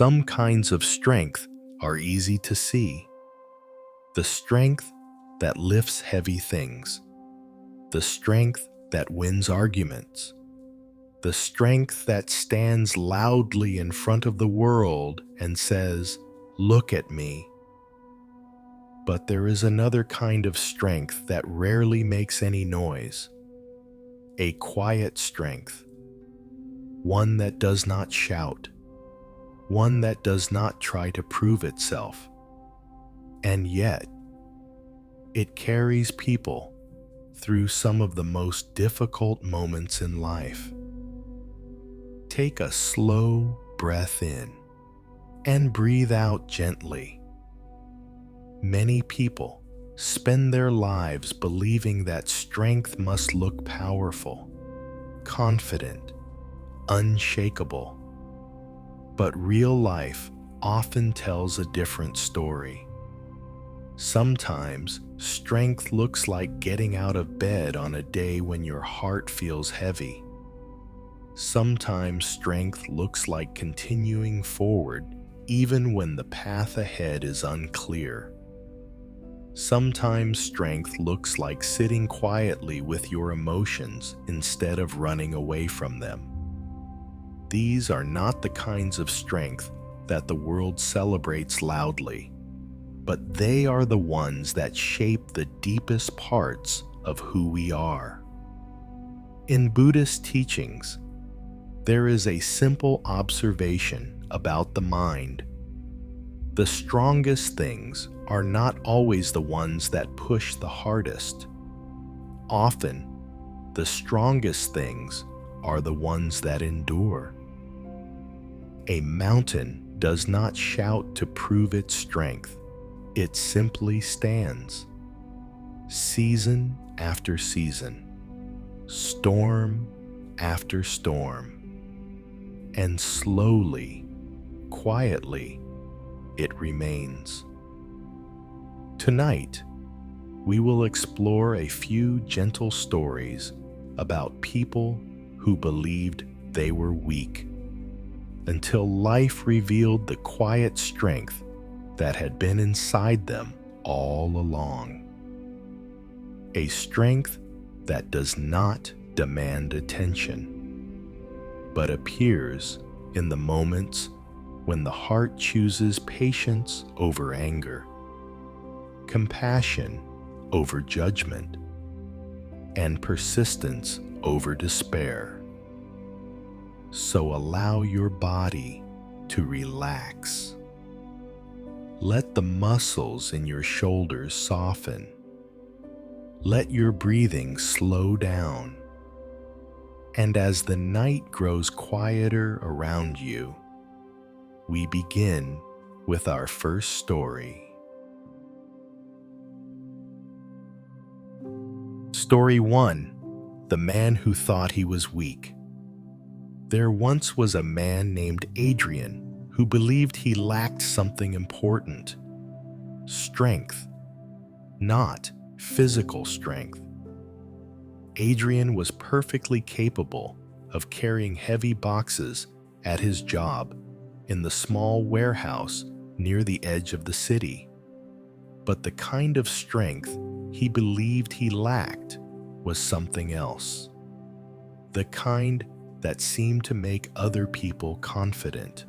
Some kinds of strength are easy to see. The strength that lifts heavy things. The strength that wins arguments. The strength that stands loudly in front of the world and says, "Look at me." But there is another kind of strength that rarely makes any noise. A quiet strength. One that does not shout. One that does not try to prove itself. And yet, it carries people through some of the most difficult moments in life. Take a slow breath in and breathe out gently. Many people spend their lives believing that strength must look powerful, confident, unshakable. But real life often tells a different story. Sometimes strength looks like getting out of bed on a day when your heart feels heavy. Sometimes strength looks like continuing forward even when the path ahead is unclear. Sometimes strength looks like sitting quietly with your emotions instead of running away from them. These are not the kinds of strength that the world celebrates loudly, but they are the ones that shape the deepest parts of who we are. In Buddhist teachings, there is a simple observation about the mind. The strongest things are not always the ones that push the hardest. Often, the strongest things are the ones that endure. A mountain does not shout to prove its strength. It simply stands. Season after season, storm after storm, and slowly, quietly, it remains. Tonight, we will explore a few gentle stories about people who believed they were weak, until life revealed the quiet strength that had been inside them all along. A strength that does not demand attention, but appears in the moments when the heart chooses patience over anger, compassion over judgment, and persistence over despair. So allow your body to relax. Let the muscles in your shoulders soften. Let your breathing slow down. And as the night grows quieter around you, we begin with our first story. Story 1: The Man Who Thought He Was Weak. There once was a man named Adrian who believed he lacked something important: strength, not physical strength. Adrian was perfectly capable of carrying heavy boxes at his job in the small warehouse near the edge of the city. But the kind of strength he believed he lacked was something else. The kind that seemed to make other people confident,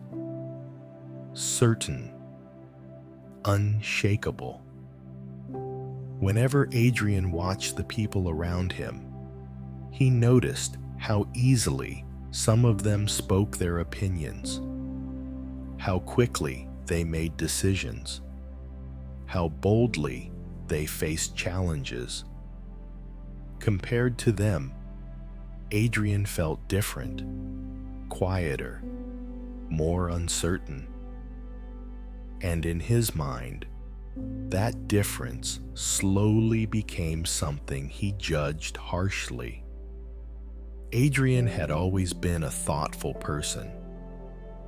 certain, unshakable. Whenever Adrian watched the people around him, he noticed how easily some of them spoke their opinions, how quickly they made decisions, how boldly they faced challenges. Compared to them, Adrian felt different, quieter, more uncertain. And in his mind, that difference slowly became something he judged harshly. Adrian had always been a thoughtful person.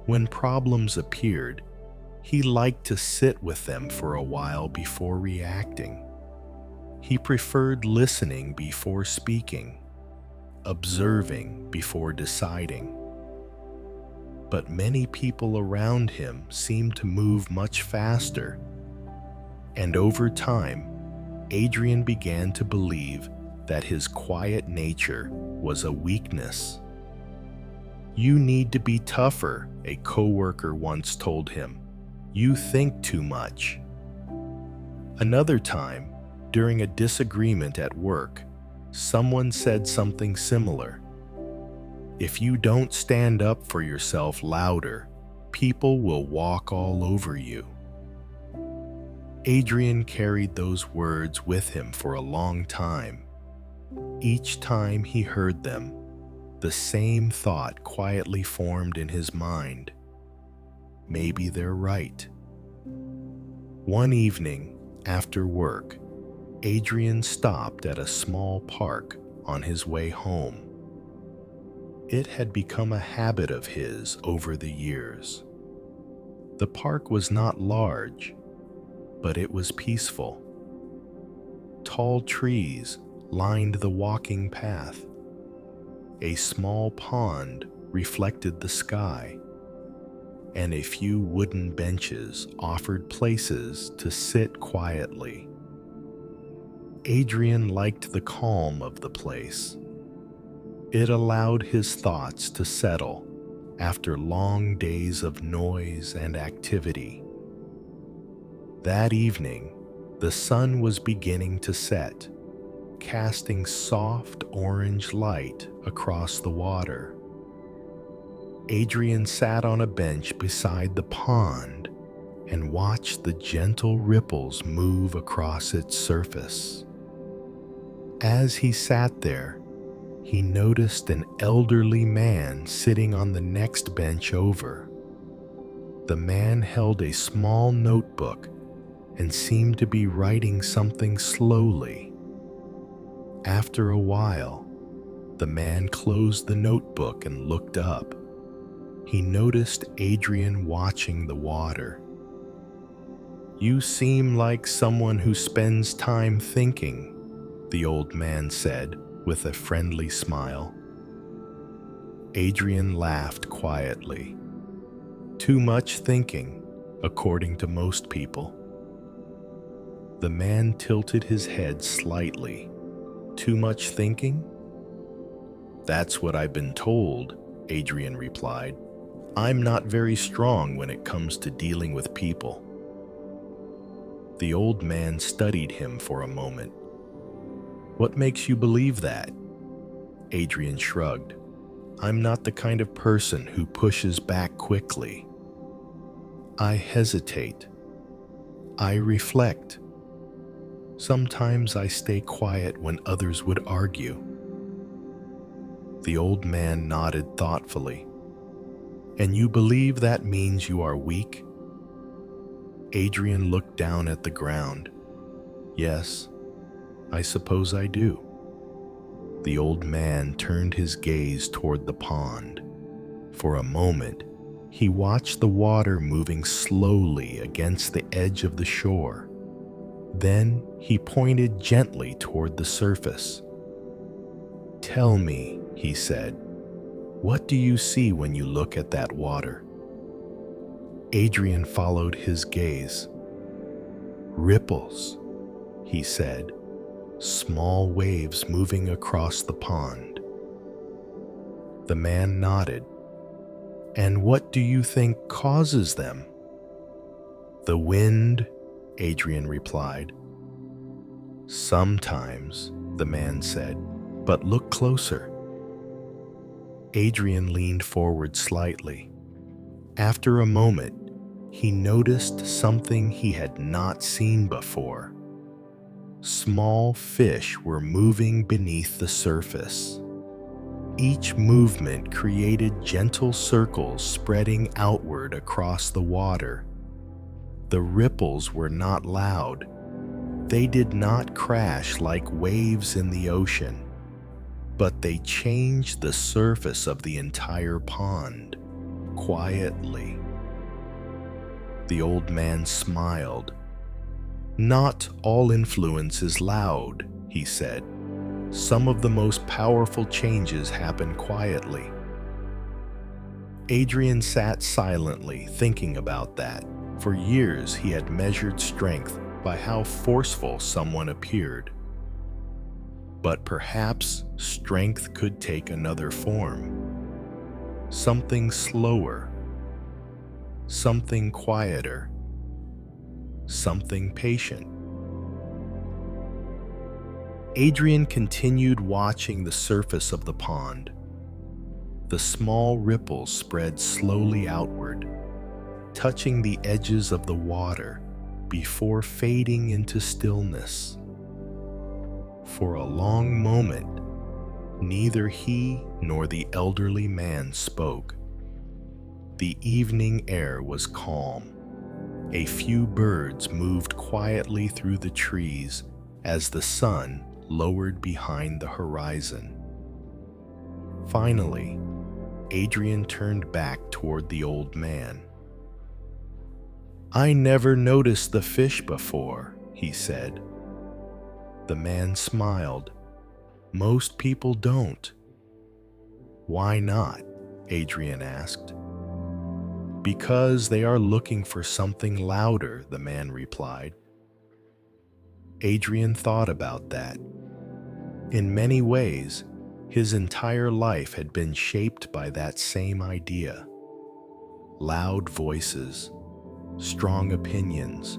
When problems appeared, he liked to sit with them for a while before reacting. He preferred listening before speaking, observing before deciding. but many people around him seemed to move much faster. And over time, Adrian began to believe that his quiet nature was a weakness. "You need to be tougher," a coworker once told him. "You think too much." Another time, during a disagreement at work, someone said something similar. "If you don't stand up for yourself louder, people will walk all over you." Adrian carried those words with him for a long time. Each time he heard them, the same thought quietly formed in his mind. Maybe they're right. One evening, after work, Adrian stopped at a small park on his way home. It had become a habit of his over the years. The park was not large, but it was peaceful. Tall trees lined the walking path. A small pond reflected the sky, and a few wooden benches offered places to sit quietly. Adrian liked the calm of the place. It allowed his thoughts to settle after long days of noise and activity. That evening, the sun was beginning to set, casting soft orange light across the water. Adrian sat on a bench beside the pond and watched the gentle ripples move across its surface. As he sat there, he noticed an elderly man sitting on the next bench over. The man held a small notebook and seemed to be writing something slowly. After a while, the man closed the notebook and looked up. He noticed Adrian watching the water. "You seem like someone who spends time thinking," the old man said with a friendly smile. Adrian laughed quietly. "Too much thinking, according to most people." The man tilted his head slightly. "Too much thinking?" "That's what I've been told," Adrian replied. "I'm not very strong when it comes to dealing with people." The old man studied him for a moment. "What makes you believe that?" Adrian shrugged. "I'm not the kind of person who pushes back quickly. I hesitate. I reflect. Sometimes I stay quiet when others would argue." The old man nodded thoughtfully. "And you believe that means you are weak?" Adrian looked down at the ground. "Yes, I suppose I do." The old man turned his gaze toward the pond. For a moment, he watched the water moving slowly against the edge of the shore. Then he pointed gently toward the surface. "Tell me," he said, "what do you see when you look at that water?" Adrian followed his gaze. "Ripples," he said, "small waves moving across the pond." The man nodded. "And what do you think causes them?" "The wind," Adrian replied. "Sometimes," the man said, "but look closer." Adrian leaned forward slightly. After a moment, he noticed something he had not seen before. Small fish were moving beneath the surface. Each movement created gentle circles spreading outward across the water. The ripples were not loud. They did not crash like waves in the ocean, but they changed the surface of the entire pond, quietly. The old man smiled. "Not all influence is loud," he said. "Some of the most powerful changes happen quietly." Adrian sat silently, thinking about that. For years, he had measured strength by how forceful someone appeared. But perhaps strength could take another form. Something slower, something quieter, something patient. Adrian continued watching the surface of the pond. The small ripples spread slowly outward, touching the edges of the water before fading into stillness. For a long moment, neither he nor the elderly man spoke. The evening air was calm. A few birds moved quietly through the trees as the sun lowered behind the horizon. Finally, Adrian turned back toward the old man. "I never noticed the fish before," he said. The man smiled. "Most people don't." "Why not?" Adrian asked. "Because they are looking for something louder," the man replied. Adrian thought about that. In many ways, his entire life had been shaped by that same idea. Loud voices, strong opinions,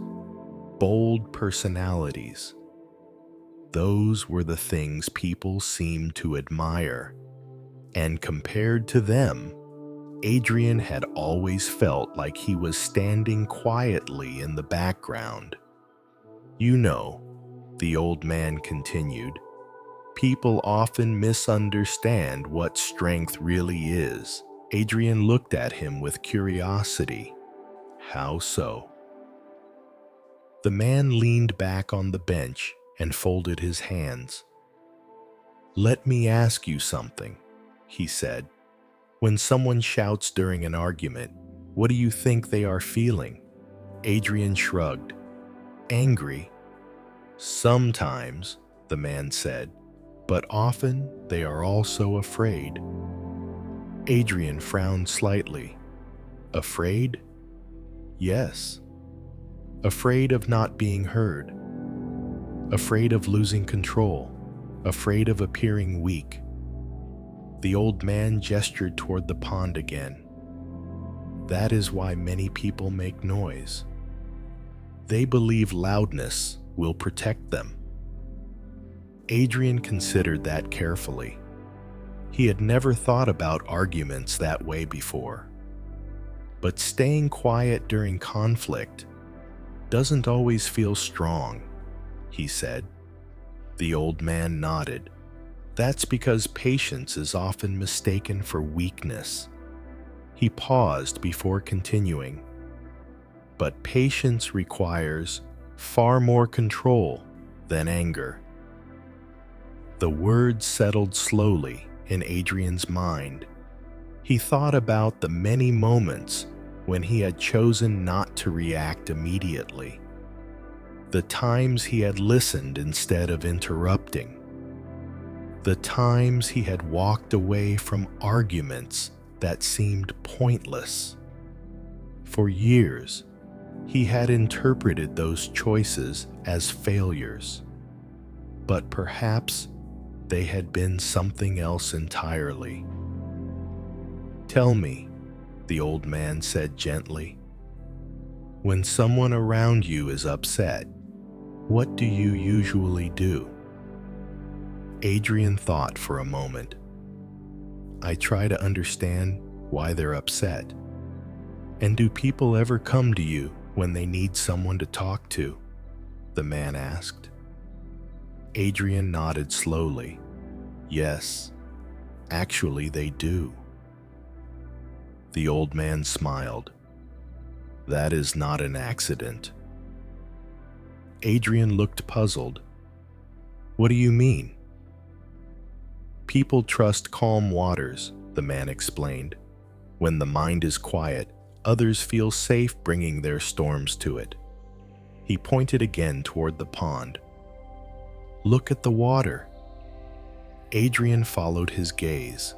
bold personalities. Those were the things people seemed to admire. And compared to them, Adrian had always felt like he was standing quietly in the background. "You know," the old man continued, "people often misunderstand what strength really is." Adrian looked at him with curiosity. "How so?" The man leaned back on the bench and folded his hands. "Let me ask you something," he said. "When someone shouts during an argument, what do you think they are feeling?" Adrian shrugged. "Angry?" "Sometimes," the man said, "but often they are also afraid." Adrian frowned slightly. "Afraid?" "Yes. Afraid of not being heard. Afraid of losing control. Afraid of appearing weak." The old man gestured toward the pond again. "That is why many people make noise. They believe loudness will protect them." Adrian considered that carefully. He had never thought about arguments that way before. But staying quiet during conflict doesn't always feel strong, he said. The old man nodded. "That's because patience is often mistaken for weakness." He paused before continuing. "But patience requires far more control than anger." The words settled slowly in Adrian's mind. He thought about the many moments when he had chosen not to react immediately. The times he had listened instead of interrupting. The times he had walked away from arguments that seemed pointless. For years, he had interpreted those choices as failures. But perhaps they had been something else entirely. "Tell me," the old man said gently, "when someone around you is upset, what do you usually do?" Adrian thought for a moment. "I try to understand why they're upset." "And do people ever come to you when they need someone to talk to?" the man asked. Adrian nodded slowly. "Yes, actually they do." The old man smiled. "That is not an accident." Adrian looked puzzled. "What do you mean?" "People trust calm waters," the man explained. "When the mind is quiet, others feel safe bringing their storms to it." He pointed again toward the pond. "Look at the water." Adrian followed his gaze.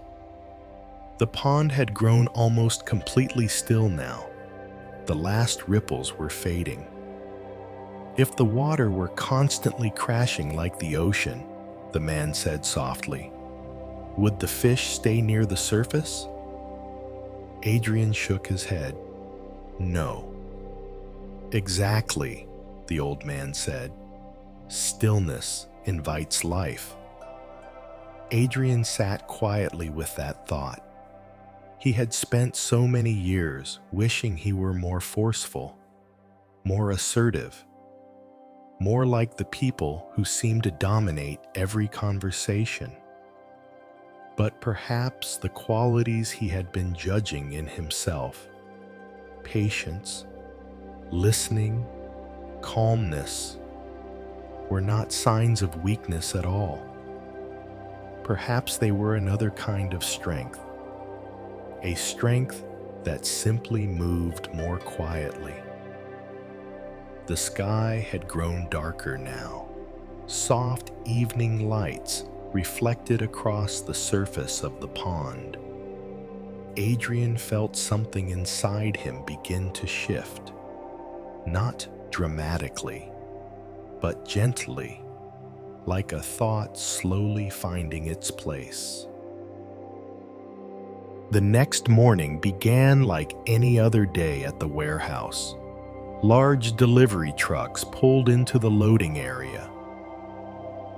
The pond had grown almost completely still now. The last ripples were fading. If the water were constantly crashing like the ocean, the man said softly, would the fish stay near the surface? Adrian shook his head. No. Exactly, the old man said. Stillness invites life. Adrian sat quietly with that thought. He had spent so many years wishing he were more forceful, more assertive, more like the people who seemed to dominate every conversation. But perhaps the qualities he had been judging in himself, patience, listening, calmness, were not signs of weakness at all. Perhaps they were another kind of strength, a strength that simply moved more quietly. The sky had grown darker now. Soft evening lights reflected across the surface of the pond. Adrian felt something inside him begin to shift, not dramatically, but gently, like a thought slowly finding its place. The next morning began like any other day at the warehouse. Large delivery trucks pulled into the loading area.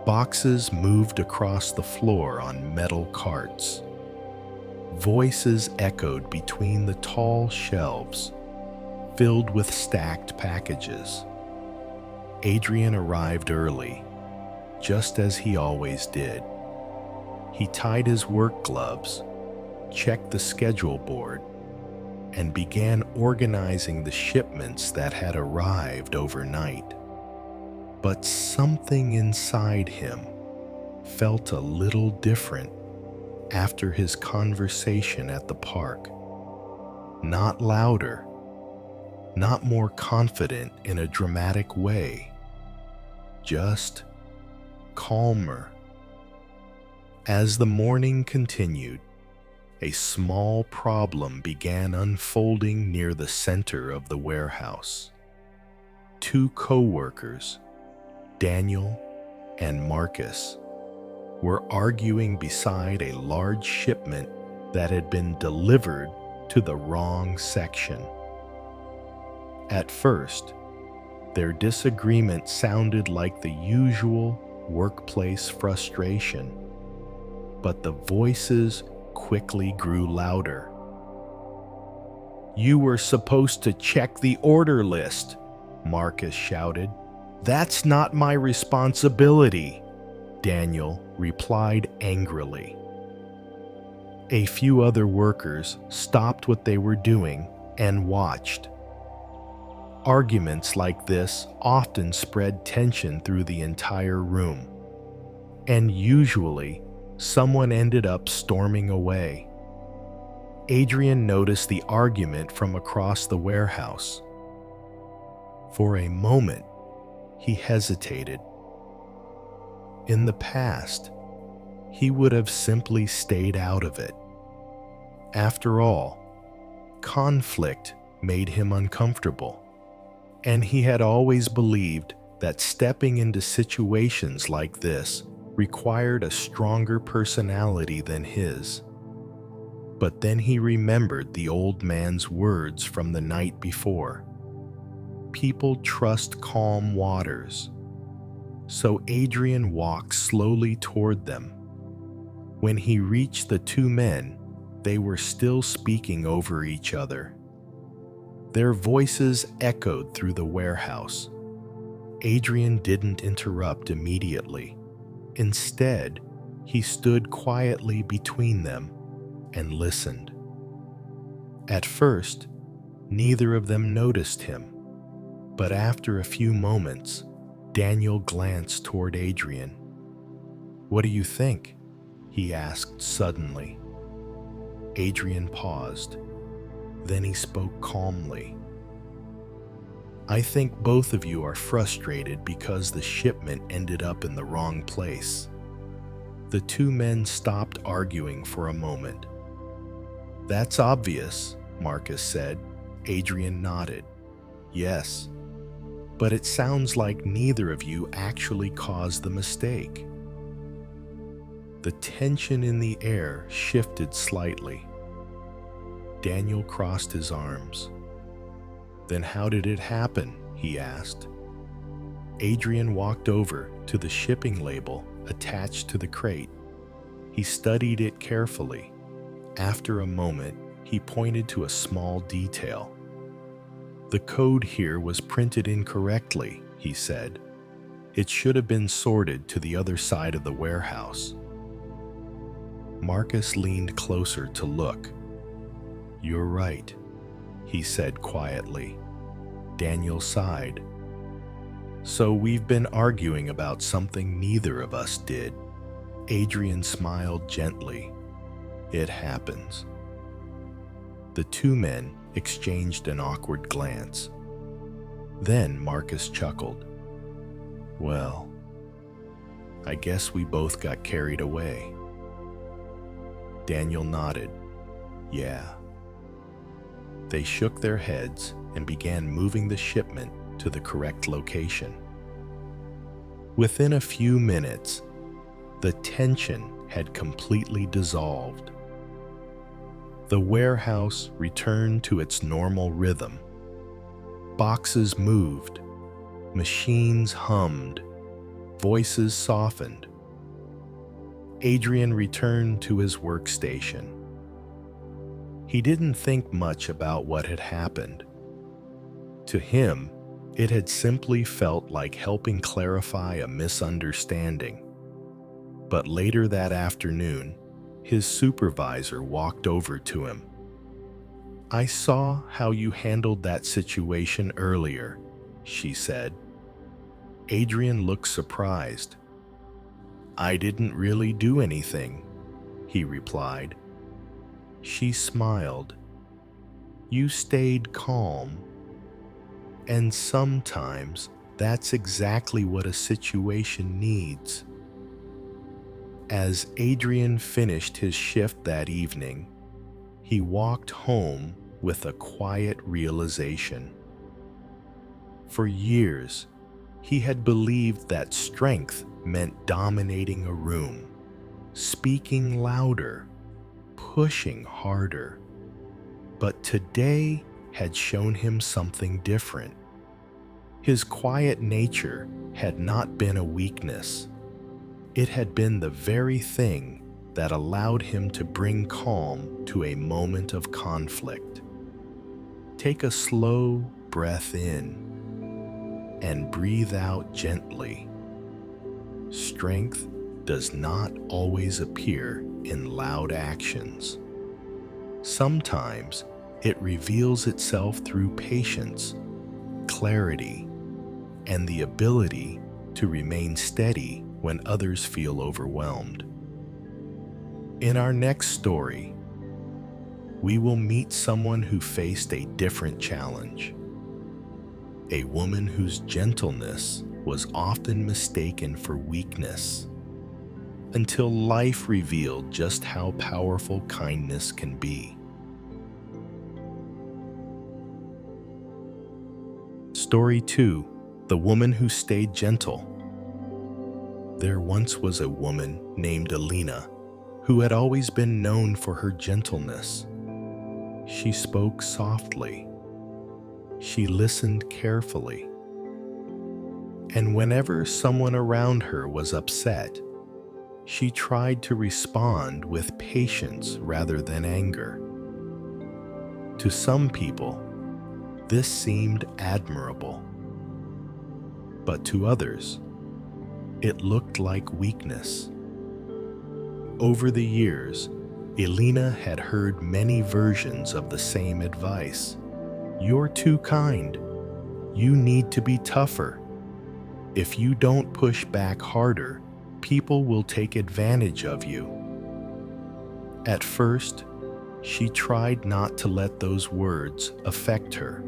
Boxes moved across the floor on metal carts. Voices echoed between the tall shelves, filled with stacked packages. Adrian arrived early, just as he always did. He tied his work gloves, checked the schedule board, and began organizing the shipments that had arrived overnight. But something inside him felt a little different after his conversation at the park. Not louder, not more confident in a dramatic way, just calmer. As the morning continued, a small problem began unfolding near the center of the warehouse. Two co-workers, Daniel and Marcus, were arguing beside a large shipment that had been delivered to the wrong section. At first, their disagreement sounded like the usual workplace frustration, but the voices quickly grew louder. "You were supposed to check the order list," Marcus shouted. "That's not my responsibility," Daniel replied angrily. A few other workers stopped what they were doing and watched. Arguments like this often spread tension through the entire room, and usually someone ended up storming away. Adrian noticed the argument from across the warehouse. For a moment, he hesitated. In the past, he would have simply stayed out of it. After all, conflict made him uncomfortable, and he had always believed that stepping into situations like this required a stronger personality than his. But then he remembered the old man's words from the night before. People trust calm waters. So Adrian walked slowly toward them. When he reached the two men, they were still speaking over each other. Their voices echoed through the warehouse. Adrian didn't interrupt immediately. Instead, he stood quietly between them and listened. At first, neither of them noticed him, but after a few moments, Daniel glanced toward Adrian. "What do you think?" he asked suddenly. Adrian paused. Then he spoke calmly. "I think both of you are frustrated because the shipment ended up in the wrong place." The two men stopped arguing for a moment. That's obvious, Marcus said. Adrian nodded. Yes, but it sounds like neither of you actually caused the mistake. The tension in the air shifted slightly. Daniel crossed his arms. Then how did it happen? He asked. Adrian walked over to the shipping label attached to the crate. He studied it carefully. After a moment, he pointed to a small detail. The code here was printed incorrectly, he said. It should have been sorted to the other side of the warehouse. Marcus leaned closer to look. You're right, he said quietly. Daniel sighed. So we've been arguing about something neither of us did. Adrian smiled gently. It happens. The two men exchanged an awkward glance. Then Marcus chuckled. Well, I guess we both got carried away. Daniel nodded. Yeah. They shook their heads and began moving the shipment to the correct location. Within a few minutes, the tension had completely dissolved. The warehouse returned to its normal rhythm. Boxes moved, machines hummed, voices softened. Adrian returned to his workstation. He didn't think much about what had happened. To him, it had simply felt like helping clarify a misunderstanding. But later that afternoon, his supervisor walked over to him. I saw how you handled that situation earlier, she said. Adrian looked surprised. I didn't really do anything, he replied. She smiled. You stayed calm. And sometimes that's exactly what a situation needs. As Adrian finished his shift that evening, he walked home with a quiet realization. For years, he had believed that strength meant dominating a room, speaking louder, pushing harder. But today had shown him something different. His quiet nature had not been a weakness. It had been the very thing that allowed him to bring calm to a moment of conflict. Take a slow breath in and breathe out gently. Strength does not always appear in loud actions. Sometimes it reveals itself through patience, clarity, and the ability to remain steady when others feel overwhelmed. In our next story, we will meet someone who faced a different challenge. A woman whose gentleness was often mistaken for weakness, until life revealed just how powerful kindness can be. Story 2: The Woman Who Stayed Gentle. There once was a woman named Alina who had always been known for her gentleness. She spoke softly. She listened carefully. And whenever someone around her was upset, she tried to respond with patience rather than anger. To some people, this seemed admirable. But to others, it looked like weakness. Over the years, Elena had heard many versions of the same advice. You're too kind. You need to be tougher. If you don't push back harder, people will take advantage of you. At first, she tried not to let those words affect her,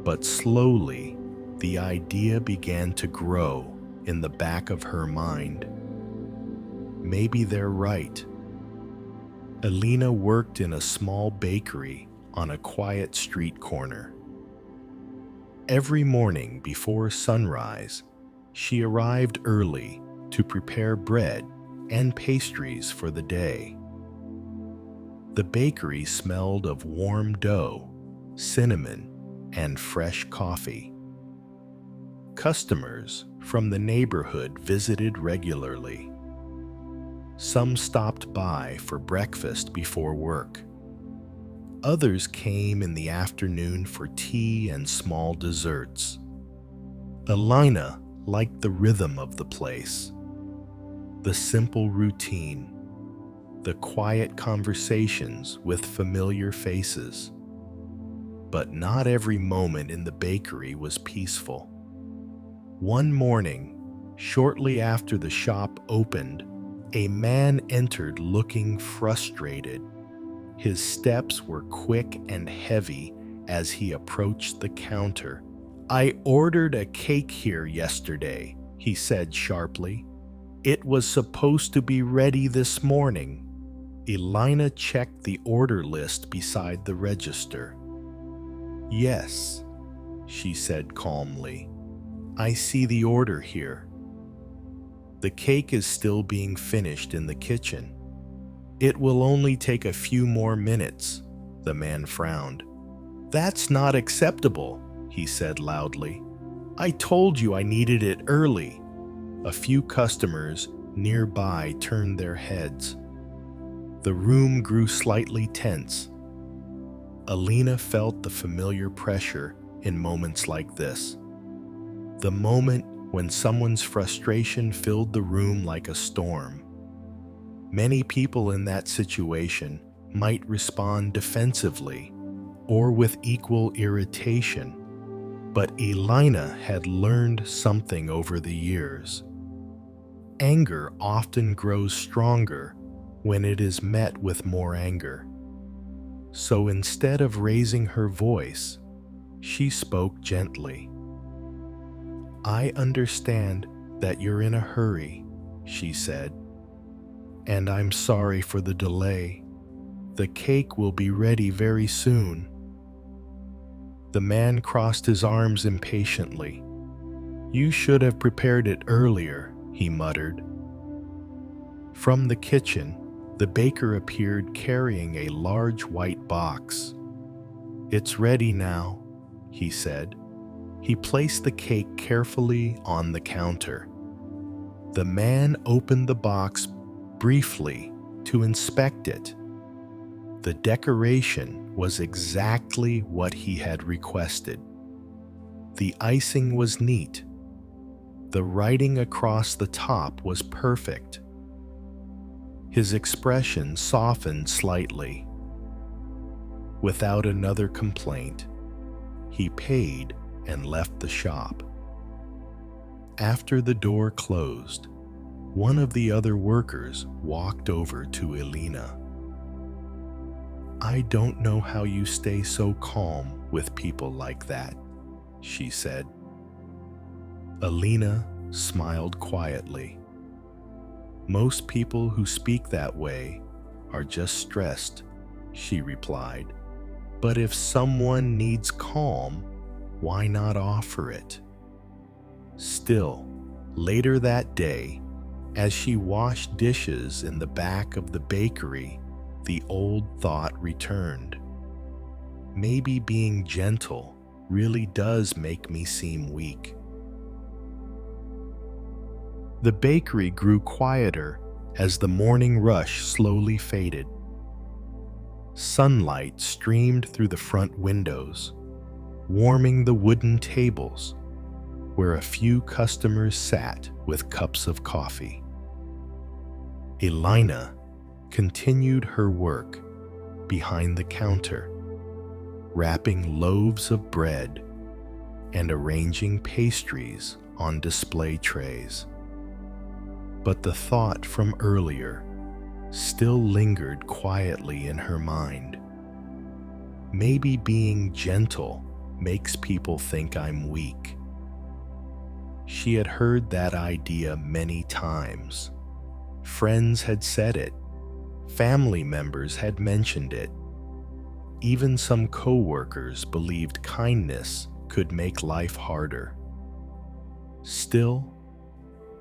but slowly, the idea began to grow in the back of her mind. Maybe they're right. Elena worked in a small bakery on a quiet street corner. Every morning before sunrise, she arrived early to prepare bread and pastries for the day. The bakery smelled of warm dough, cinnamon, and fresh coffee. Customers from the neighborhood visited regularly. Some stopped by for breakfast before work. Others came in the afternoon for tea and small desserts. Elena liked the rhythm of the place, the simple routine, the quiet conversations with familiar faces. But not every moment in the bakery was peaceful. One morning, shortly after the shop opened, a man entered looking frustrated. His steps were quick and heavy as he approached the counter. "I ordered a cake here yesterday," he said sharply. "It was supposed to be ready this morning." Elena checked the order list beside the register. "Yes," she said calmly. "I see the order here." "The cake is still being finished in the kitchen. It will only take a few more minutes," the man frowned. "That's not acceptable," he said loudly. "I told you I needed it early." A few customers nearby turned their heads. The room grew slightly tense. Elena felt the familiar pressure in moments like this. The moment when someone's frustration filled the room like a storm. Many people in that situation might respond defensively or with equal irritation, but Elena had learned something over the years. Anger often grows stronger when it is met with more anger. So instead of raising her voice, she spoke gently. "I understand that you're in a hurry," she said, "and I'm sorry for the delay. The cake will be ready very soon." The man crossed his arms impatiently. "You should have prepared it earlier," he muttered. From the kitchen, the baker appeared carrying a large white box. "It's ready now," he said. He placed the cake carefully on the counter. The man opened the box briefly to inspect it. The decoration was exactly what he had requested. The icing was neat. The writing across the top was perfect. His expression softened slightly. Without another complaint, he paid and left the shop. After the door closed, one of the other workers walked over to Elena. "I don't know how you stay so calm with people like that," she said. Elena smiled quietly. "Most people who speak that way are just stressed," she replied. "But if someone needs calm, why not offer it?" Still, later that day, as she washed dishes in the back of the bakery, the old thought returned. Maybe being gentle really does make me seem weak. The bakery grew quieter as the morning rush slowly faded. Sunlight streamed through the front windows, warming the wooden tables where a few customers sat with cups of coffee. Elena continued her work behind the counter, wrapping loaves of bread and arranging pastries on display trays. But the thought from earlier still lingered quietly in her mind. Maybe being gentle makes people think I'm weak. She had heard that idea many times. Friends had said it, Family members had mentioned it. Even some co-workers believed kindness could make life harder. Still,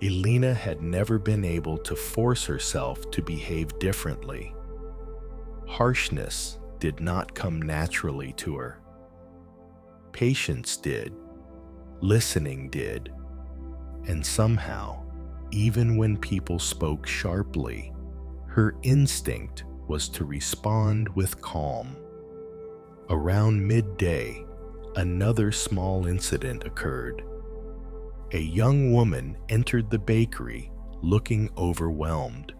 Elena had never been able to force herself to behave differently. Harshness did not come naturally to her. Patience did, listening did, and somehow, even when people spoke sharply, her instinct was to respond with calm. Around midday, another small incident occurred. A young woman entered the bakery looking overwhelmed.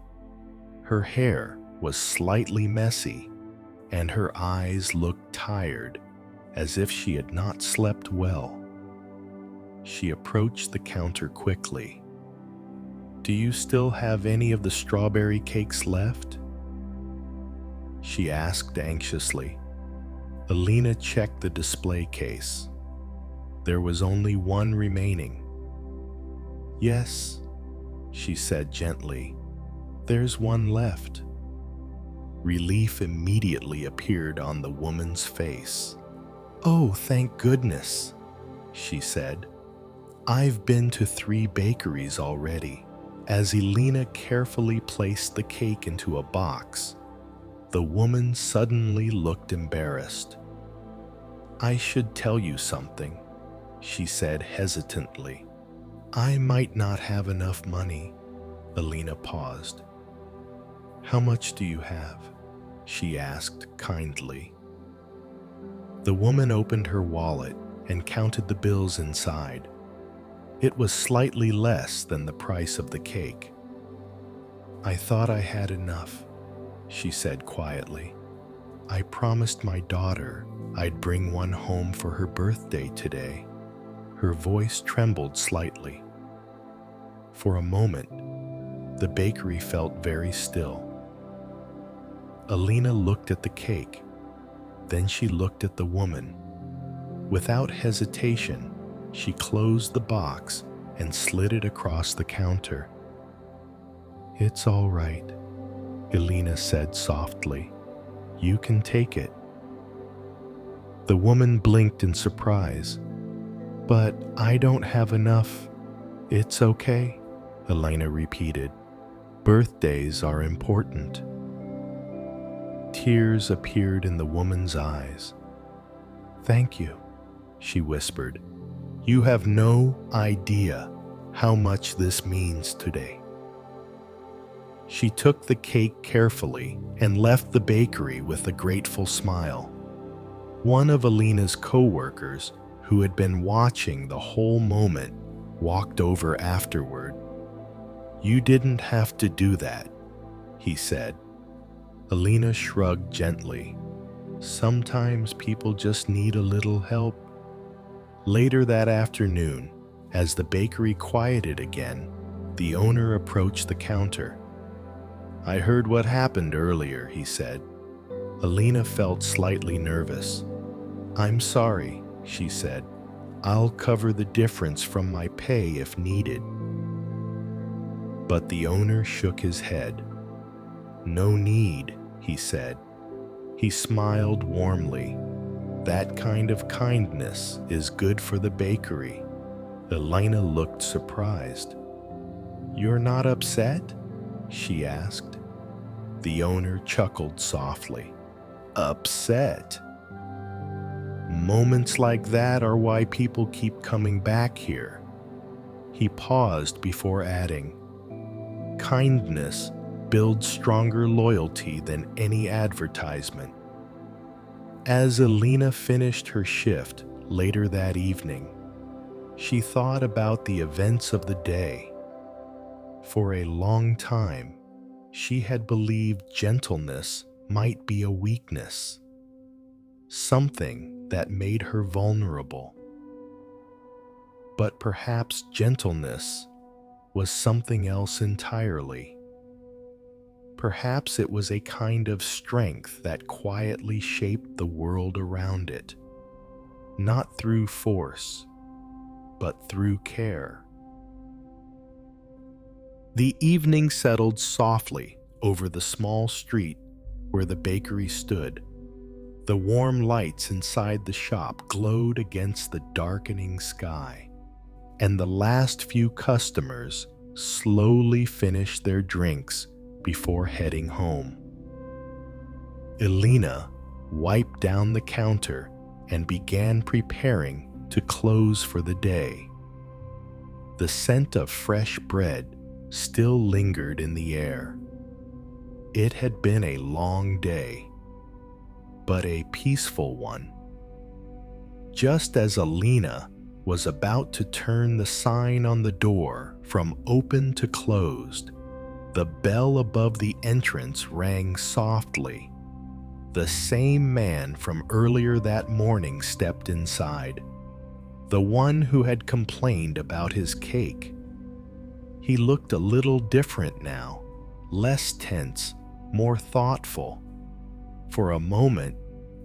Her hair was slightly messy, and her eyes looked tired, as if she had not slept well. She approached the counter quickly. "Do you still have any of the strawberry cakes left?" she asked anxiously. Elena checked the display case. There was only one remaining. "Yes," she said gently. "There's one left." Relief immediately appeared on the woman's face. "Oh, thank goodness," she said. "I've been to 3 bakeries already." As Elena carefully placed the cake into a box, the woman suddenly looked embarrassed. "I should tell you something," she said hesitantly. "I might not have enough money." Elena paused. "How much do you have?" she asked kindly. The woman opened her wallet and counted the bills inside. It was slightly less than the price of the cake. "I thought I had enough," she said quietly. "I promised my daughter I'd bring one home for her birthday today." Her voice trembled slightly. For a moment, the bakery felt very still. Elena looked at the cake. Then she looked at the woman. Without hesitation, she closed the box and slid it across the counter. "It's all right," Elena said softly. "You can take it." The woman blinked in surprise. "But I don't have enough." "It's okay," Elena repeated. "Birthdays are important." Tears appeared in the woman's eyes. "Thank you," she whispered. "You have no idea how much this means today." She took the cake carefully and left the bakery with a grateful smile. One of Elena's co-workers, who had been watching the whole moment, walked over afterward. "You didn't have to do that," he said. Elena shrugged gently. "Sometimes people just need a little help." Later that afternoon, as the bakery quieted again, the owner approached the counter. "I heard what happened earlier," he said. Elena felt slightly nervous. "I'm sorry," she said. "I'll cover the difference from my pay if needed." But the owner shook his head. "No need," he said. He smiled warmly. "That kind of kindness is good for the bakery." Elena looked surprised. "You're not upset?" she asked. The owner chuckled softly. "Upset? Moments like that are why people keep coming back here." He paused before adding, "Kindness builds stronger loyalty than any advertisement." As Elena finished her shift later that evening, she thought about the events of the day. For a long time, she had believed gentleness might be a weakness, something that made her vulnerable. But perhaps gentleness was something else entirely. Perhaps it was a kind of strength that quietly shaped the world around it, not through force, but through care. The evening settled softly over the small street where the bakery stood. The warm lights inside the shop glowed against the darkening sky, and the last few customers slowly finished their drinks before heading home. Elena wiped down the counter and began preparing to close for the day. The scent of fresh bread still lingered in the air. It had been a long day, but a peaceful one. Just as Elena was about to turn the sign on the door from open to closed, the bell above the entrance rang softly. The same man from earlier that morning stepped inside, the one who had complained about his cake. He looked a little different now, less tense, more thoughtful. For a moment,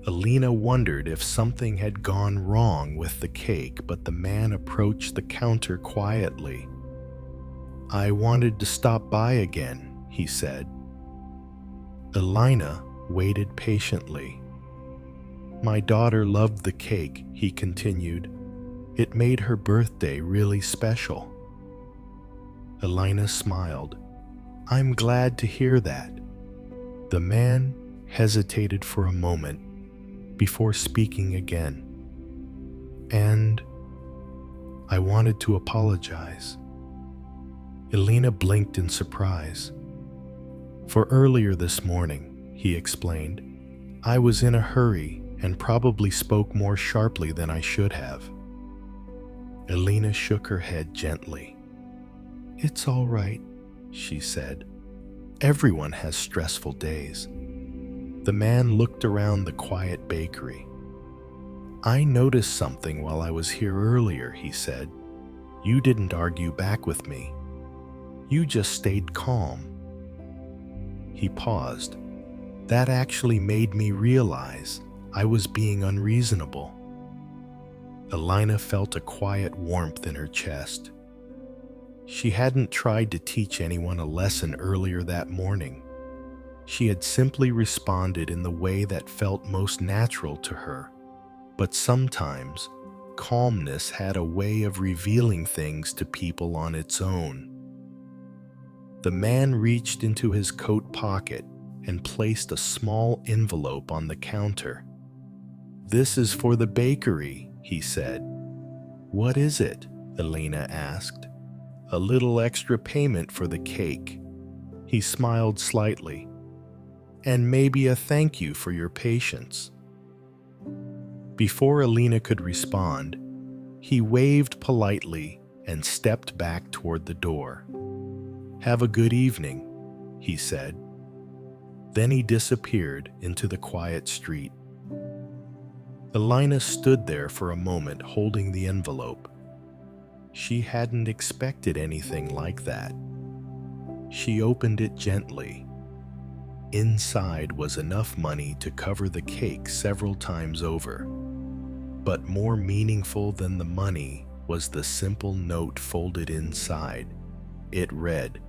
Elena wondered if something had gone wrong with the cake, but the man approached the counter quietly. "I wanted to stop by again," he said. Elena waited patiently. "My daughter loved the cake," he continued. "It made her birthday really special." Elena smiled. "I'm glad to hear that." The man hesitated for a moment before speaking again. "And I wanted to apologize." Elena blinked in surprise. "For earlier this morning," he explained, "I was in a hurry and probably spoke more sharply than I should have." Elena shook her head gently. "It's all right," she said. "Everyone has stressful days." The man looked around the quiet bakery. "I noticed something while I was here earlier," he said. "You didn't argue back with me. You just stayed calm." He paused. "That actually made me realize I was being unreasonable." Elena felt a quiet warmth in her chest. She hadn't tried to teach anyone a lesson earlier that morning. She had simply responded in the way that felt most natural to her. But sometimes, calmness had a way of revealing things to people on its own. The man reached into his coat pocket and placed a small envelope on the counter. "This is for the bakery," he said. "What is it?" Elena asked. "A little extra payment for the cake." He smiled slightly. "And maybe a thank you for your patience." Before Elena could respond, he waved politely and stepped back toward the door. "Have a good evening," he said. Then he disappeared into the quiet street. Elena stood there for a moment holding the envelope. She hadn't expected anything like that. She opened it gently. Inside was enough money to cover the cake several times over. But more meaningful than the money was the simple note folded inside. It read,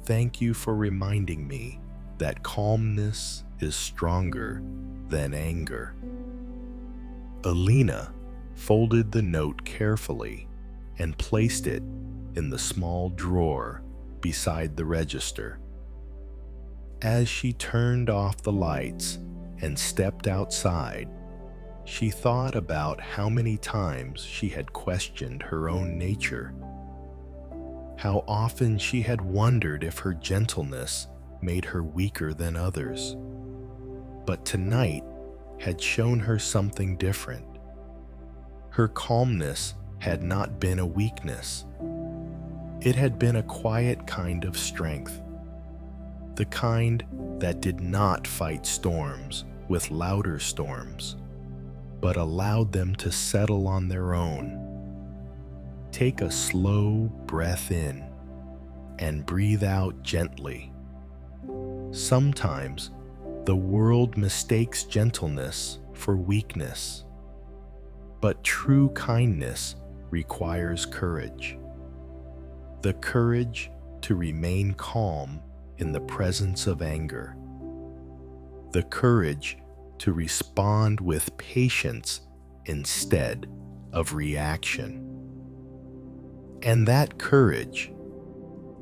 "Thank you for reminding me that calmness is stronger than anger." Elena folded the note carefully and placed it in the small drawer beside the register. As she turned off the lights and stepped outside, she thought about how many times she had questioned her own nature. How often she had wondered if her gentleness made her weaker than others. But tonight had shown her something different. Her calmness had not been a weakness. It had been a quiet kind of strength. The kind that did not fight storms with louder storms, but allowed them to settle on their own. Take a slow breath in and breathe out gently. Sometimes the world mistakes gentleness for weakness, but true kindness requires courage. The courage to remain calm in the presence of anger, the courage to respond with patience instead of reaction. And that courage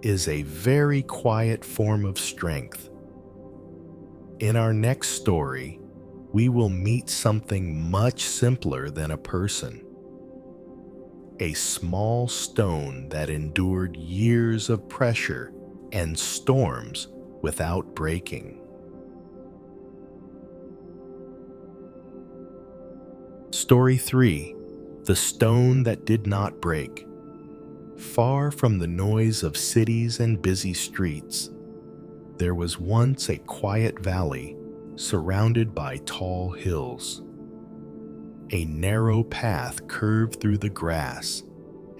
is a very quiet form of strength. In our next story, we will meet something much simpler than a person. A small stone that endured years of pressure and storms without breaking. Story 3: The Stone That Did Not Break. Far from the noise of cities and busy streets, there was once a quiet valley surrounded by tall hills. A narrow path curved through the grass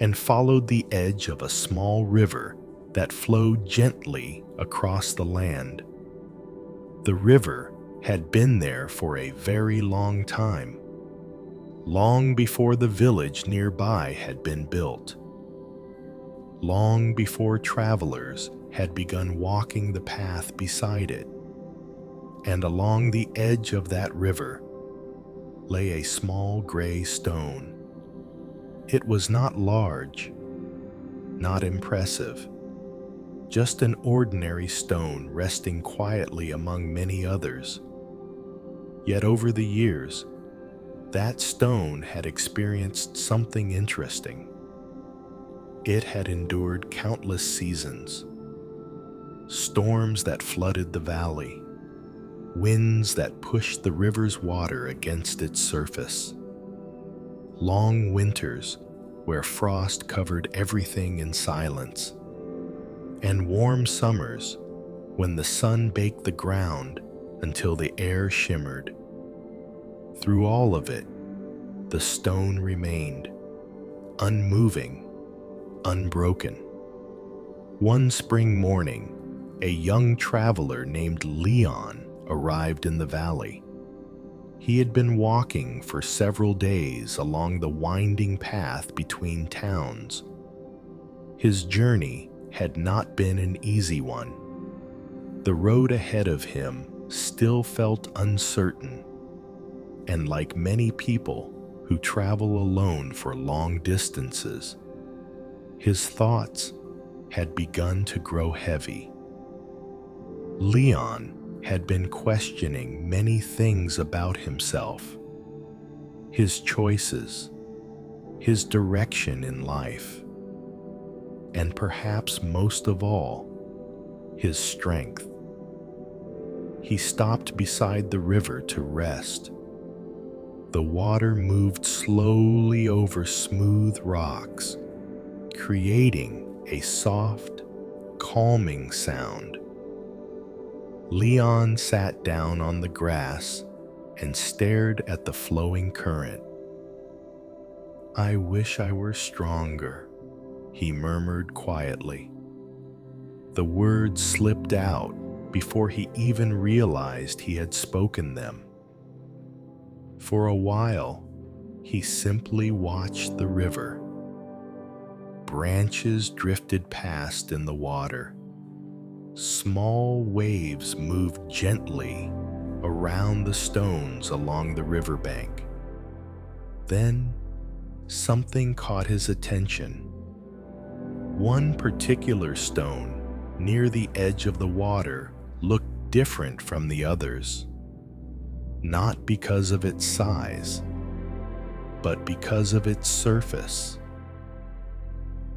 and followed the edge of a small river that flowed gently across the land. The river had been there for a very long time, long before the village nearby had been built, long before travelers had begun walking the path beside it. And along the edge of that river lay a small gray stone. It was not large, not impressive, just an ordinary stone resting quietly among many others. Yet over the years, that stone had experienced something interesting. It had endured countless seasons, storms that flooded the valley, winds that pushed the river's water against its surface, long winters where frost covered everything in silence, and warm summers when the sun baked the ground until the air shimmered. Through all of it, the stone remained, unmoving, unbroken. One spring morning, a young traveler named Leon arrived in the valley. He had been walking for several days along the winding path between towns. His journey had not been an easy one. The road ahead of him still felt uncertain, and like many people who travel alone for long distances, his thoughts had begun to grow heavy. Leon had been questioning many things about himself, his choices, his direction in life, and perhaps most of all, his strength. He stopped beside the river to rest. The water moved slowly over smooth rocks, creating a soft, calming sound. Leon sat down on the grass and stared at the flowing current. "I wish I were stronger," he murmured quietly. The words slipped out before he even realized he had spoken them. For a while, he simply watched the river. Branches drifted past in the water. Small waves moved gently around the stones along the riverbank. Then, something caught his attention. One particular stone near the edge of the water looked different from the others, not because of its size, but because of its surface.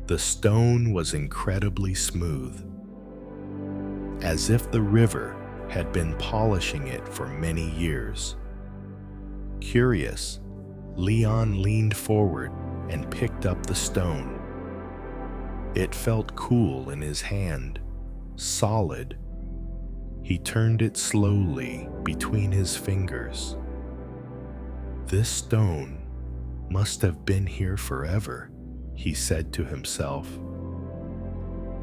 The stone was incredibly smooth, as if the river had been polishing it for many years. Curious, Leon leaned forward and picked up the stone. It felt cool in his hand, solid. He turned it slowly between his fingers. "This stone must have been here forever," he said to himself.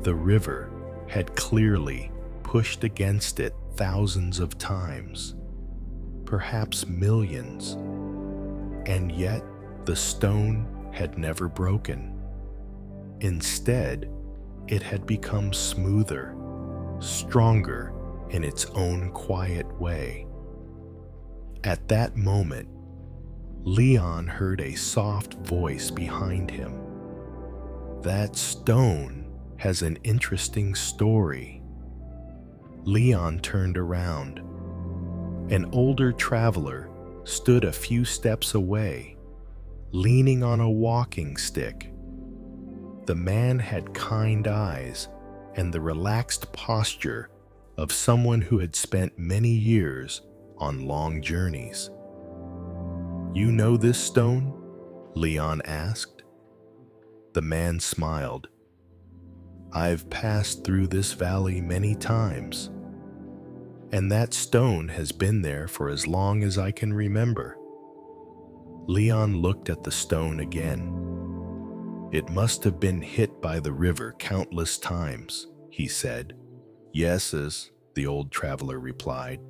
The river had clearly pushed against it thousands of times, perhaps millions, and yet the stone had never broken. Instead, it had become smoother, stronger in its own quiet way. At that moment, Leon heard a soft voice behind him. "That stone has an interesting story." Leon turned around. An older traveler stood a few steps away, leaning on a walking stick. The man had kind eyes and the relaxed posture of someone who had spent many years on long journeys. "You know this stone?" Leon asked. The man smiled. "I've passed through this valley many times, and that stone has been there for as long as I can remember." Leon looked at the stone again. "It must have been hit by the river countless times," he said. "Yes," the old traveler replied.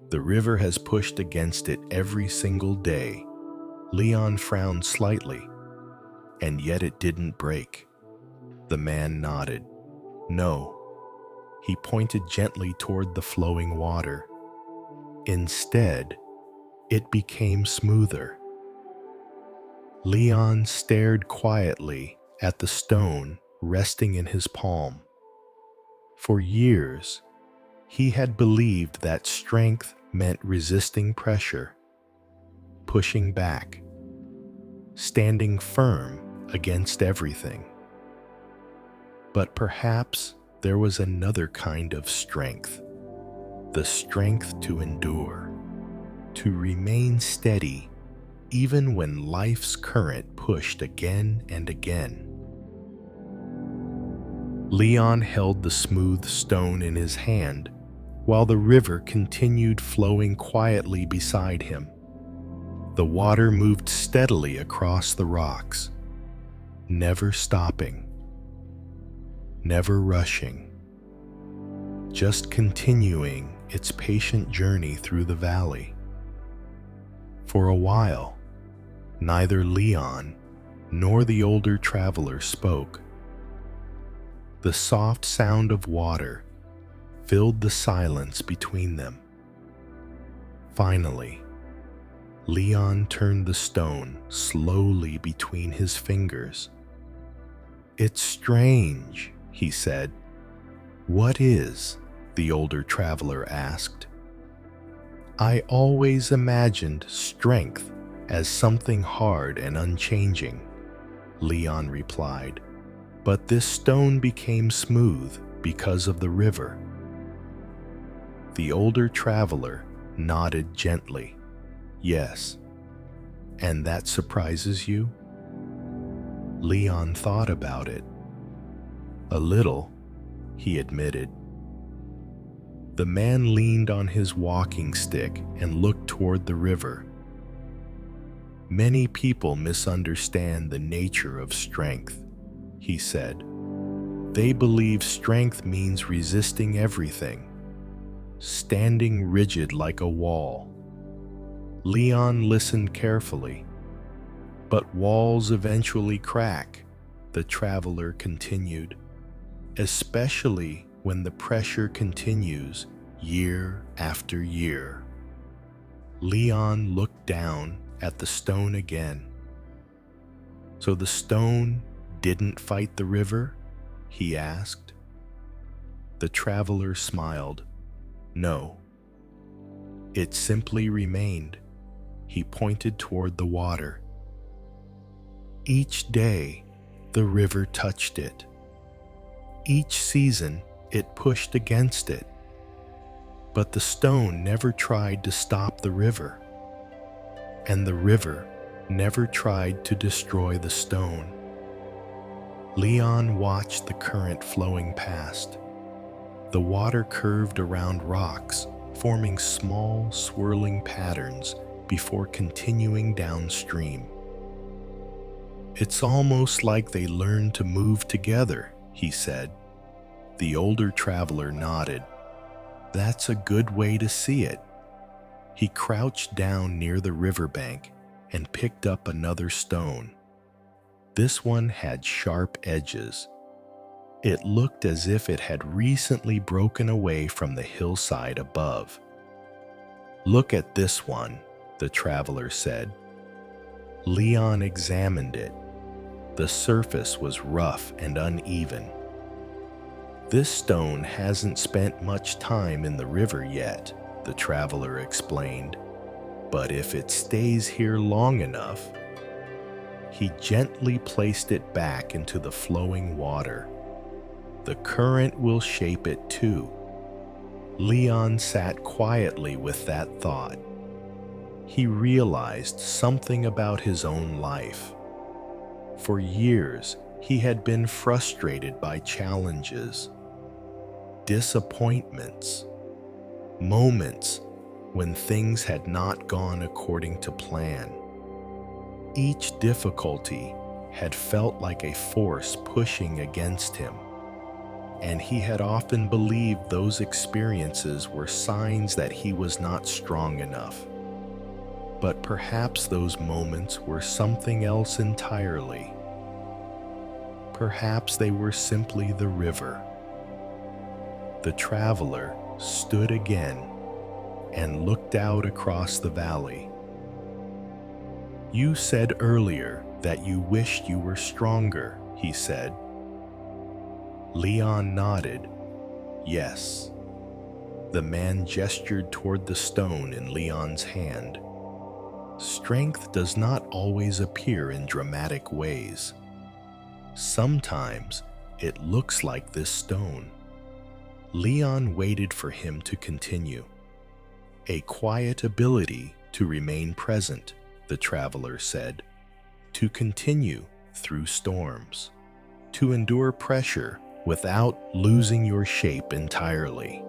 "The river has pushed against it every single day." Leon frowned slightly. "And yet it didn't break." The man nodded. "No." He pointed gently toward the flowing water. "Instead, it became smoother." Leon stared quietly at the stone resting in his palm. For years, he had believed that strength meant resisting pressure, pushing back, standing firm against everything. But perhaps there was another kind of strength, the strength to endure, to remain steady even when life's current pushed again and again. Leon held the smooth stone in his hand while the river continued flowing quietly beside him. The water moved steadily across the rocks, never stopping, never rushing, just continuing its patient journey through the valley. For a while, neither Leon nor the older traveler spoke. The soft sound of water filled the silence between them. Finally, Leon turned the stone slowly between his fingers. "It's strange," he said. "What is?" the older traveler asked. "I always imagined strength as something hard and unchanging," Leon replied. "But this stone became smooth because of the river." The older traveler nodded gently. "Yes. And that surprises you?" Leon thought about it. "A little," he admitted. The man leaned on his walking stick and looked toward the river. "Many people misunderstand the nature of strength," he said. "They believe strength means resisting everything, standing rigid like a wall." Leon listened carefully. "But walls eventually crack," the traveler continued, "especially when the pressure continues year after year." Leon looked down at the stone again. "So the stone didn't fight the river?" he asked. The traveler smiled. "No. It simply remained." He pointed toward the water. "Each day, the river touched it. Each season, it pushed against it. But the stone never tried to stop the river, and the river never tried to destroy the stone." Leon watched the current flowing past. The water curved around rocks, forming small, swirling patterns before continuing downstream. "It's almost like they learned to move together," he said. The older traveler nodded. "That's a good way to see it." He crouched down near the riverbank and picked up another stone. This one had sharp edges. It looked as if it had recently broken away from the hillside above. "Look at this one," the traveler said. Leon examined it. The surface was rough and uneven. "This stone hasn't spent much time in the river yet," the traveler explained. "But if it stays here long enough..." He gently placed it back into the flowing water. "The current will shape it too." Leon sat quietly with that thought. He realized something about his own life. For years, he had been frustrated by challenges, disappointments, moments when things had not gone according to plan. Each difficulty had felt like a force pushing against him, and he had often believed those experiences were signs that he was not strong enough. But perhaps those moments were something else entirely. Perhaps they were simply the river. The traveler stood again and looked out across the valley. "You said earlier that you wished you were stronger," he said. Leon nodded. "Yes." The man gestured toward the stone in Leon's hand. "Strength does not always appear in dramatic ways. Sometimes it looks like this stone." Leon waited for him to continue. "A quiet ability to remain present," the traveler said, "to continue through storms, to endure pressure without losing your shape entirely."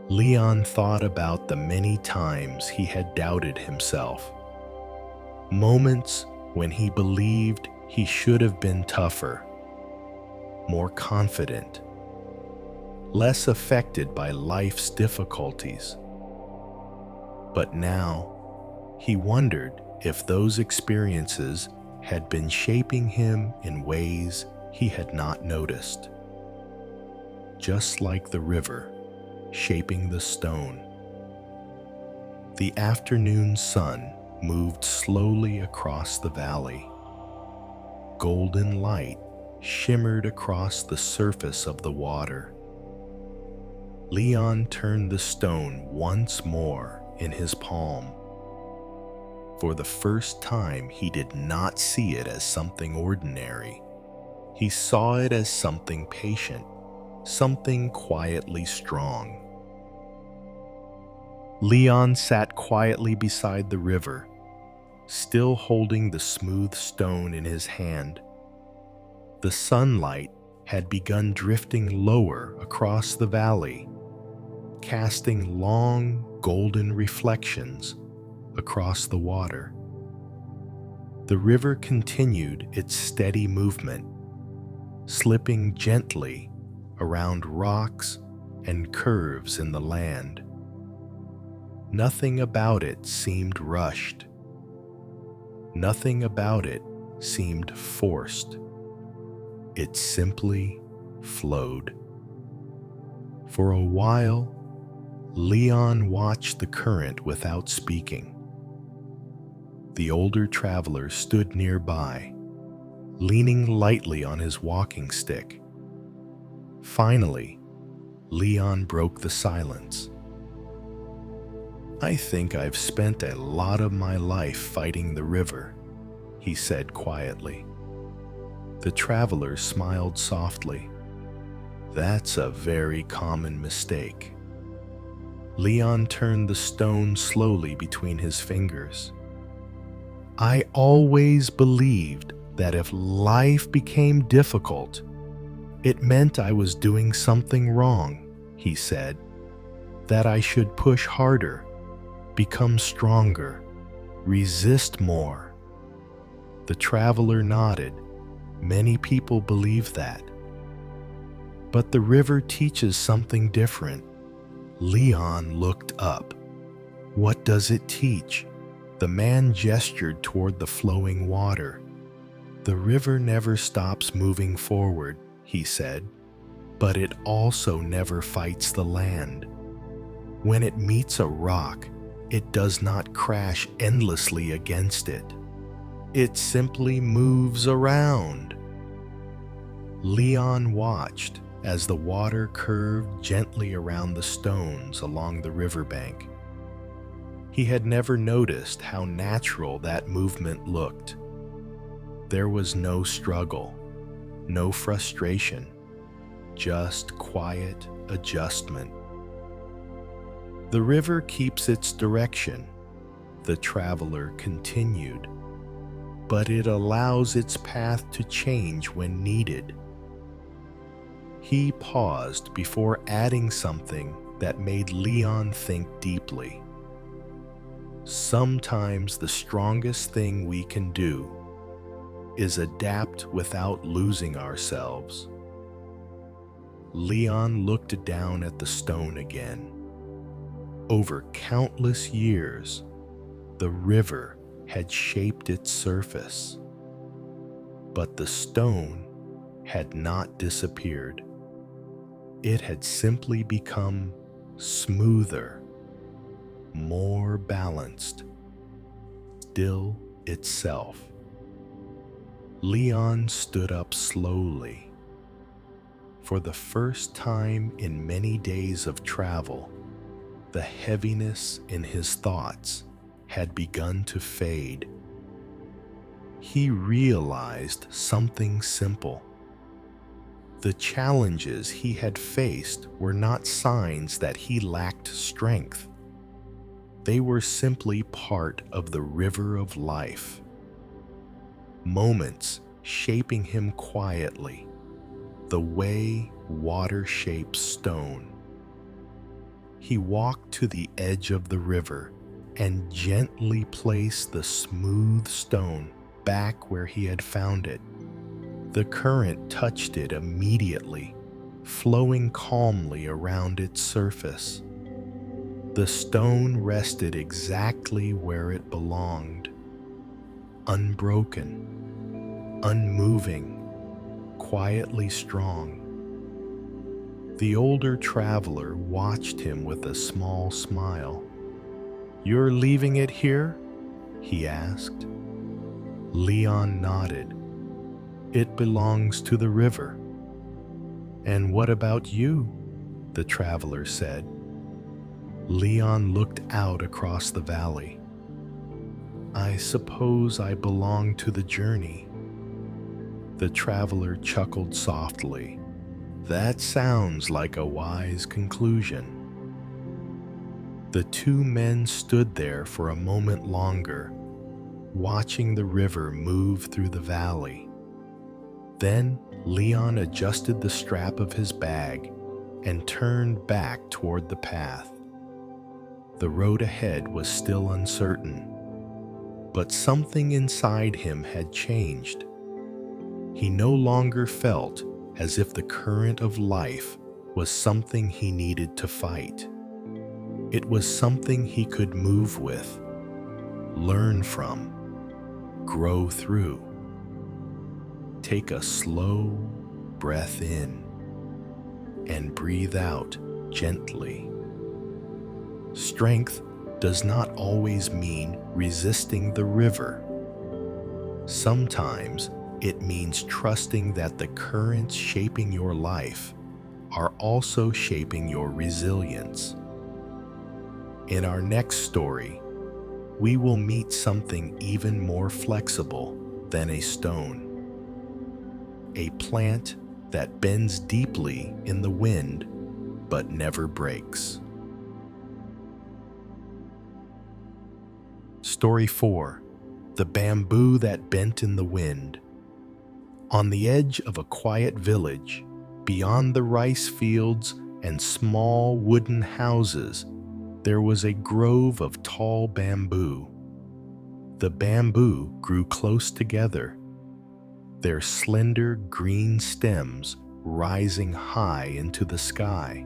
Leon thought about the many times he had doubted himself, moments when he believed he should have been tougher, more confident, less affected by life's difficulties. But now, he wondered if those experiences had been shaping him in ways he had not noticed. Just like the river shaping the stone. The afternoon sun moved slowly across the valley. Golden light shimmered across the surface of the water. Leon turned the stone once more in his palm. For the first time, he did not see it as something ordinary. He saw it as something patient, something quietly strong. Leon sat quietly beside the river, still holding the smooth stone in his hand. The sunlight had begun drifting lower across the valley, casting long, golden reflections across the water. The river continued its steady movement, slipping gently around rocks and curves in the land. Nothing about it seemed rushed. Nothing about it seemed forced. It simply flowed. For a while, Leon watched the current without speaking. The older traveler stood nearby, leaning lightly on his walking stick. Finally, Leon broke the silence. "I think I've spent a lot of my life fighting the river," he said quietly. The traveler smiled softly. "That's a very common mistake." Leon turned the stone slowly between his fingers. "I always believed that if life became difficult, it meant I was doing something wrong," he said. "That I should push harder, become stronger, resist more." The traveler nodded. "Many people believe that. But the river teaches something different." Leon looked up. "What does it teach?" The man gestured toward the flowing water. "The river never stops moving forward," he said, but it also never fights the land. When it meets a rock, it does not crash endlessly against it. It simply moves around. Leon watched as the water curved gently around the stones along the riverbank. He had never noticed how natural that movement looked. There was no struggle, no frustration, just quiet adjustment. The river keeps its direction, the traveler continued, but it allows its path to change when needed. He paused before adding something that made Leon think deeply. Sometimes the strongest thing we can do is adapt without losing ourselves. Leon looked down at the stone again. Over countless years, the river had shaped its surface, but the stone had not disappeared. It had simply become smoother, more balanced, still itself. Leon stood up slowly. For the first time in many days of travel, the heaviness in his thoughts had begun to fade. He realized something simple. The challenges he had faced were not signs that he lacked strength. They were simply part of the river of life. Moments shaping him quietly, the way water shapes stone. He walked to the edge of the river and gently placed the smooth stone back where he had found it. The current touched it immediately, flowing calmly around its surface. The stone rested exactly where it belonged, unbroken, unmoving, quietly strong. The older traveler watched him with a small smile. "You're leaving it here?" he asked. Leon nodded. "It belongs to the river." "And what about you?" the traveler said. Leon looked out across the valley. "I suppose I belong to the journey." The traveler chuckled softly. "That sounds like a wise conclusion." The two men stood there for a moment longer, watching the river move through the valley. Then Leon adjusted the strap of his bag and turned back toward the path. The road ahead was still uncertain, but something inside him had changed. He no longer felt as if the current of life was something he needed to fight. It was something he could move with, learn from, grow through. Take a slow breath in and breathe out gently. Strength does not always mean resisting the river. Sometimes it means trusting that the currents shaping your life are also shaping your resilience. In our next story, we will meet something even more flexible than a stone. A plant that bends deeply in the wind but never breaks. Story 4. The Bamboo That Bent in the Wind. On the edge of a quiet village, beyond the rice fields and small wooden houses, there was a grove of tall bamboo. The bamboo grew close together, their slender green stems rising high into the sky.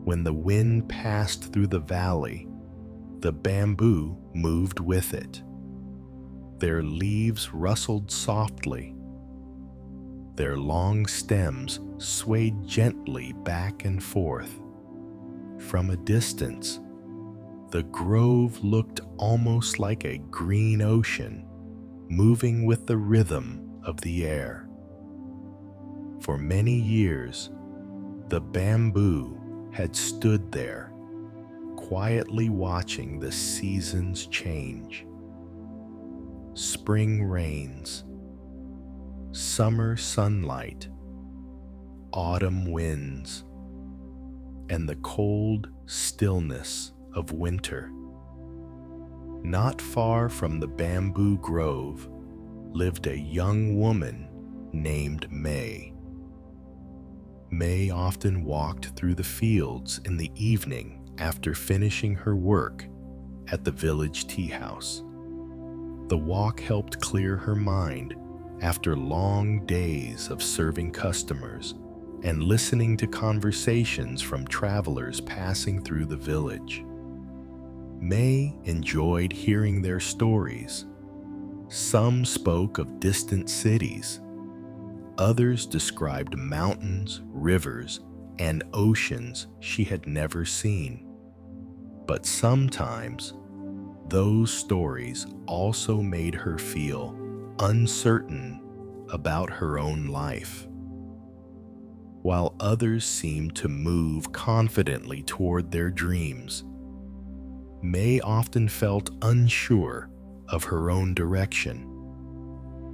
When the wind passed through the valley, the bamboo moved with it. Their leaves rustled softly. Their long stems swayed gently back and forth. From a distance, the grove looked almost like a green ocean, moving with the rhythm of the air. For many years, the bamboo had stood there, quietly watching the seasons change. Spring rains, summer sunlight, autumn winds, and the cold stillness of winter. Not far from the bamboo grove lived a young woman named May. May often walked through the fields in the evening after finishing her work at the village tea house. The walk helped clear her mind after long days of serving customers and listening to conversations from travelers passing through the village. May enjoyed hearing their stories. Some spoke of distant cities. Others described mountains, rivers, and oceans she had never seen. But sometimes, those stories also made her feel uncertain about her own life. While others seemed to move confidently toward their dreams, May often felt unsure of her own direction.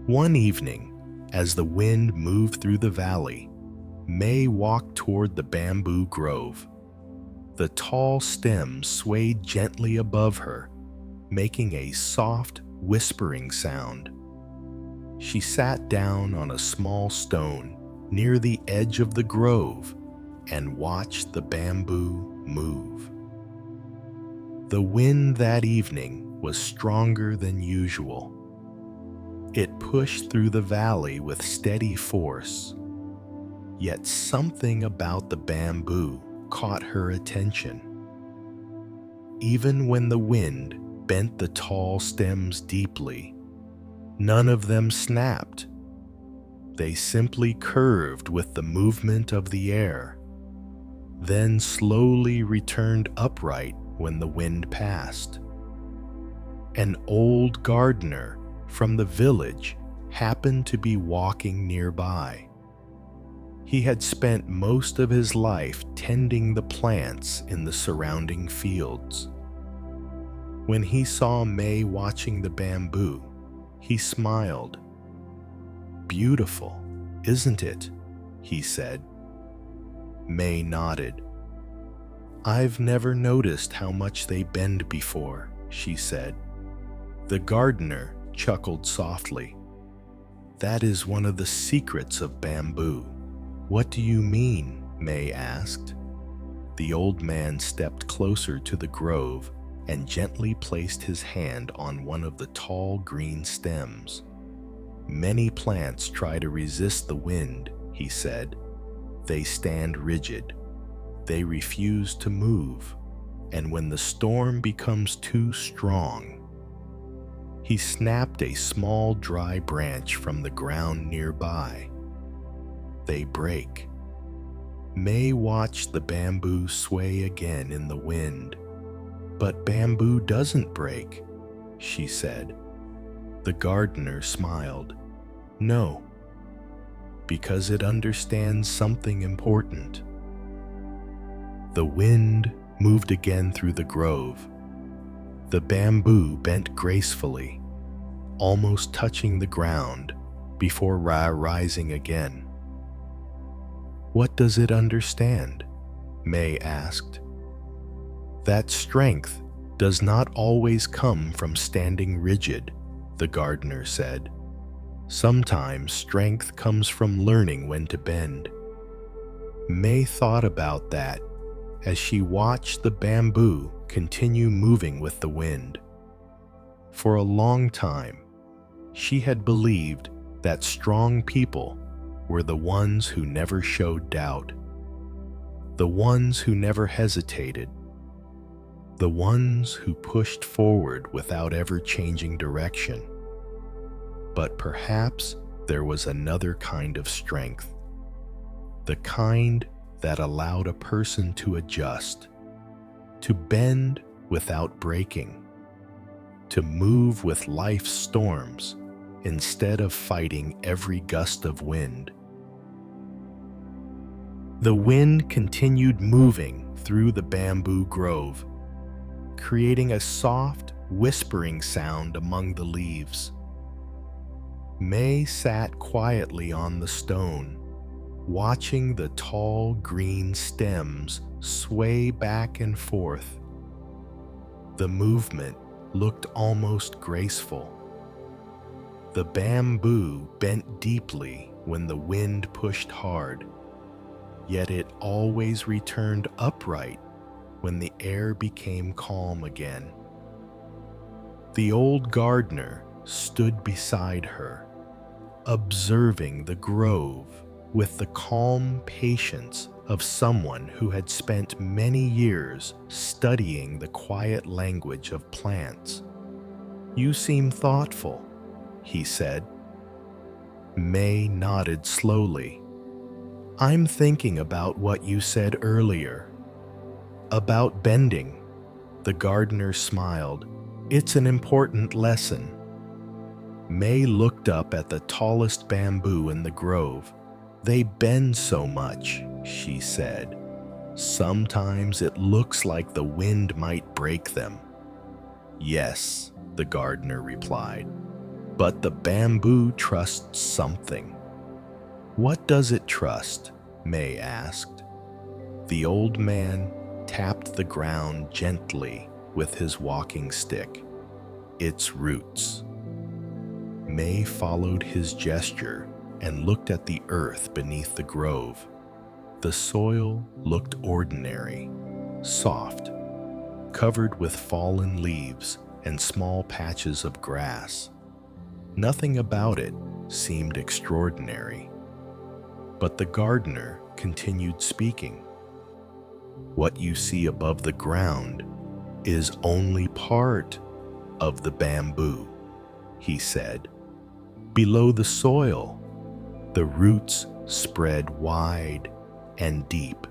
One evening, as the wind moved through the valley, May walked toward the bamboo grove. The tall stems swayed gently above her, making a soft, whispering sound. She sat down on a small stone near the edge of the grove and watched the bamboo move. The wind that evening was stronger than usual. It pushed through the valley with steady force. Yet something about the bamboo caught her attention. Even when the wind bent the tall stems deeply, none of them snapped. They simply curved with the movement of the air, then slowly returned upright when the wind passed. An old gardener from the village happened to be walking nearby. He had spent most of his life tending the plants in the surrounding fields. When he saw May watching the bamboo, he smiled. "Beautiful, isn't it?" he said. May nodded. "I've never noticed how much they bend before," she said. The gardener chuckled softly. "That is one of the secrets of bamboo." "What do you mean?" May asked. The old man stepped closer to the grove and gently placed his hand on one of the tall green stems. "Many plants try to resist the wind," he said. "They stand rigid. They refuse to move, and when the storm becomes too strong..." He snapped a small dry branch from the ground nearby. "They break." May watched the bamboo sway again in the wind. "But bamboo doesn't break," she said. The gardener smiled. "No, because it understands something important." The wind moved again through the grove. The bamboo bent gracefully, almost touching the ground before rising again. "What does it understand?" May asked. "That strength does not always come from standing rigid," the gardener said. "Sometimes strength comes from learning when to bend." May thought about that as she watched the bamboo continue moving with the wind. For a long time, she had believed that strong people were the ones who never showed doubt, the ones who never hesitated, the ones who pushed forward without ever changing direction. But perhaps there was another kind of strength, the kind that allowed a person to adjust, to bend without breaking, to move with life's storms instead of fighting every gust of wind. The wind continued moving through the bamboo grove, creating a soft, whispering sound among the leaves. May sat quietly on the stone, watching the tall green stems sway back and forth. The movement looked almost graceful. The bamboo bent deeply when the wind pushed hard, yet it always returned upright when the air became calm again. The old gardener stood beside her, observing the grove with the calm patience of someone who had spent many years studying the quiet language of plants. "You seem thoughtful," he said. May nodded slowly. "I'm thinking about what you said earlier. About bending." The gardener smiled. "It's an important lesson." May looked up at the tallest bamboo in the grove. "They bend so much," she said. "Sometimes it looks like the wind might break them." "Yes," the gardener replied, "but the bamboo trusts something." "What does it trust?" May asked. The old man tapped the ground gently with his walking stick. "Its roots." May followed his gesture and looked at the earth beneath the grove. The soil looked ordinary, soft, covered with fallen leaves and small patches of grass. Nothing about it seemed extraordinary. But the gardener continued speaking. "What you see above the ground is only part of the bamboo," he said. "Below the soil, the roots spread wide and deep.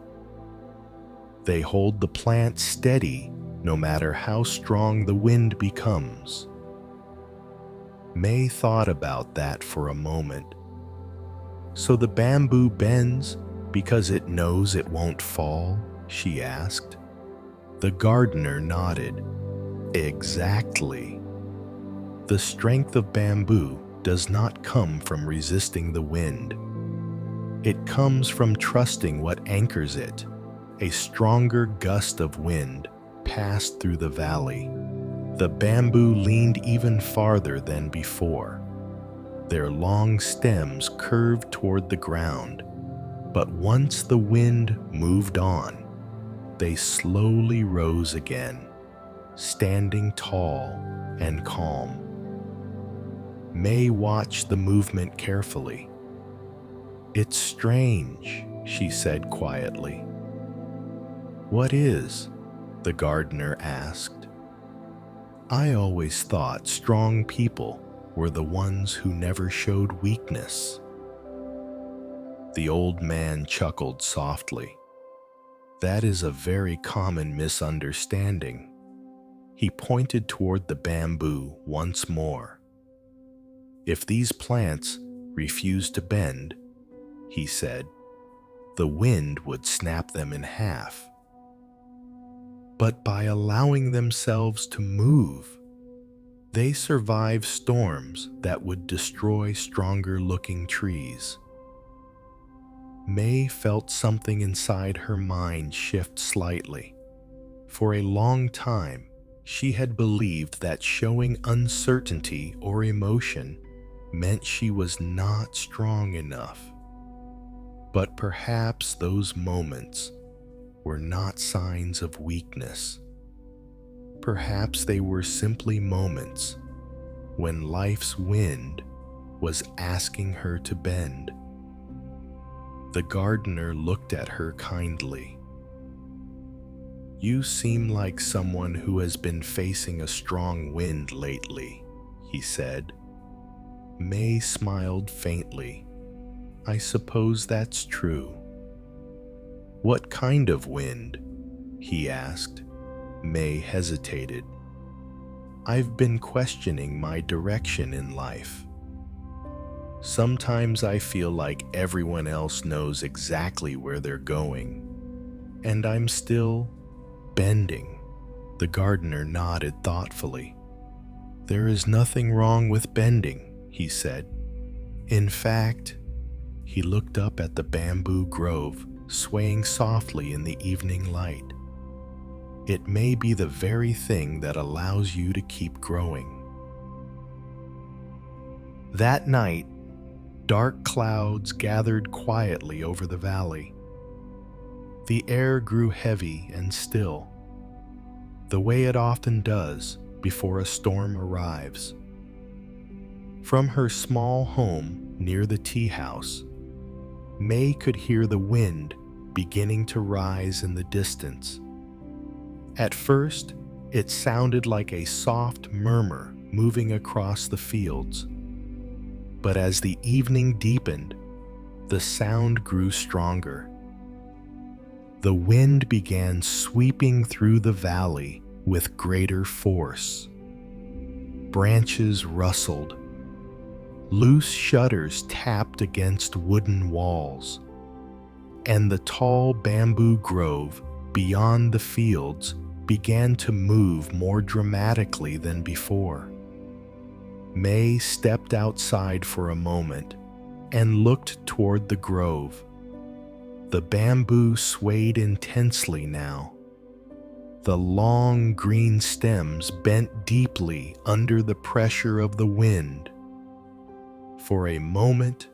They hold the plant steady no matter how strong the wind becomes." May thought about that for a moment. "So the bamboo bends because it knows it won't fall?" she asked. The gardener nodded. "Exactly. The strength of bamboo does not come from resisting the wind. It comes from trusting what anchors it. A stronger gust of wind passed through the valley. The bamboo leaned even farther than before. Their long stems curved toward the ground, but once the wind moved on, they slowly rose again, standing tall and calm. May watched the movement carefully. "It's strange," she said quietly. "What is?" the gardener asked. "I always thought strong people were the ones who never showed weakness." The old man chuckled softly. "That is a very common misunderstanding." He pointed toward the bamboo once more. "If these plants refuse to bend," he said, "the wind would snap them in half. But by allowing themselves to move, they survive storms that would destroy stronger-looking trees." May felt something inside her mind shift slightly. For a long time, she had believed that showing uncertainty or emotion meant she was not strong enough. But perhaps those moments were not signs of weakness. Perhaps they were simply moments when life's wind was asking her to bend. The gardener looked at her kindly. "You seem like someone who has been facing a strong wind lately," he said. May smiled faintly. I suppose that's true. What kind of wind? He asked. May hesitated. I've been questioning my direction in life. Sometimes I feel like everyone else knows exactly where they're going, and I'm still bending. The gardener nodded thoughtfully. There is nothing wrong with bending, he said. In fact, he looked up at the bamboo grove swaying softly in the evening light. It may be the very thing that allows you to keep growing. That night, dark clouds gathered quietly over the valley. The air grew heavy and still, the way it often does before a storm arrives. From her small home near the tea house, May could hear the wind beginning to rise in the distance. At first, it sounded like a soft murmur moving across the fields. But as the evening deepened, the sound grew stronger. The wind began sweeping through the valley with greater force. Branches rustled. Loose shutters tapped against wooden walls, and the tall bamboo grove beyond the fields began to move more dramatically than before. May stepped outside for a moment and looked toward the grove. The bamboo swayed intensely now. The long green stems bent deeply under the pressure of the wind. For a moment,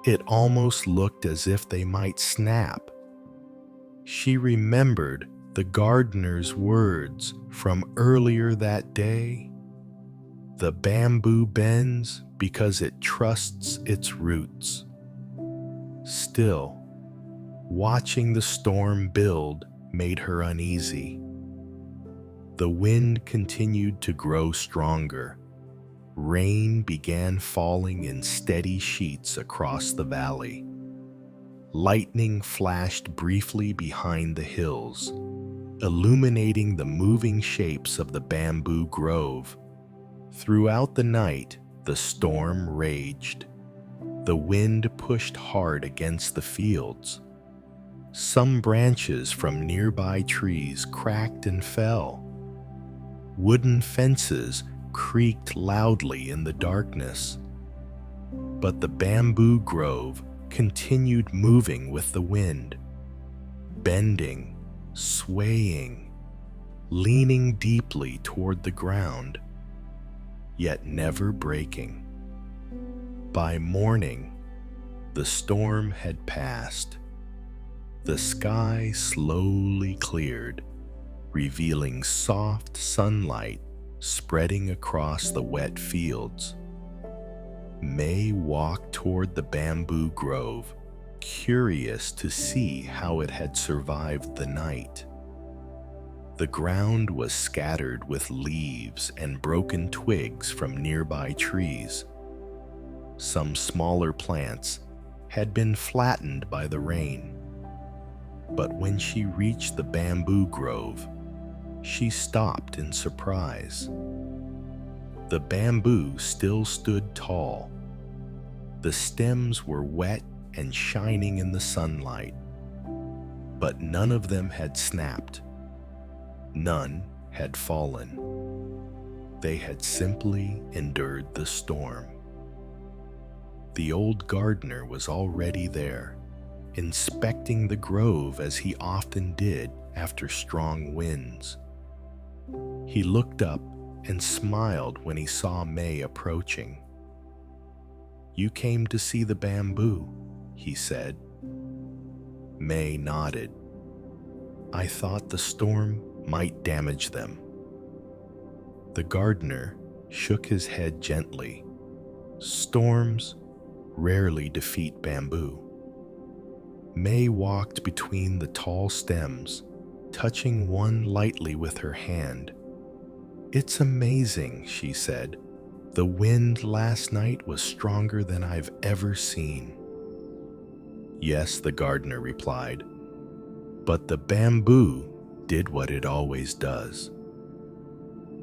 it almost looked as if they might snap. She remembered the gardener's words from earlier that day. The bamboo bends because it trusts its roots. Still, watching the storm build made her uneasy. The wind continued to grow stronger. Rain began falling in steady sheets across the valley. Lightning flashed briefly behind the hills, illuminating the moving shapes of the bamboo grove. Throughout the night, the storm raged. The wind pushed hard against the fields. Some branches from nearby trees cracked and fell. Wooden fences creaked loudly in the darkness. But the bamboo grove continued moving with the wind, bending, swaying, leaning deeply toward the ground, yet never breaking. By morning, the storm had passed. The sky slowly cleared, revealing soft sunlight spreading across the wet fields. May walked toward the bamboo grove, curious to see how it had survived the night. The ground was scattered with leaves and broken twigs from nearby trees. Some smaller plants had been flattened by the rain. But when she reached the bamboo grove, she stopped in surprise. The bamboo still stood tall. The stems were wet and shining in the sunlight, but none of them had snapped. None had fallen. They had simply endured the storm. The old gardener was already there, inspecting the grove as he often did after strong winds. He looked up and smiled when he saw May approaching. "You came to see the bamboo," he said. May nodded. "I thought the storm might damage them." The gardener shook his head gently. "Storms rarely defeat bamboo." May walked between the tall stems, touching one lightly with her hand. "It's amazing," she said. "The wind last night was stronger than I've ever seen." "Yes," the gardener replied, "but the bamboo did what it always does."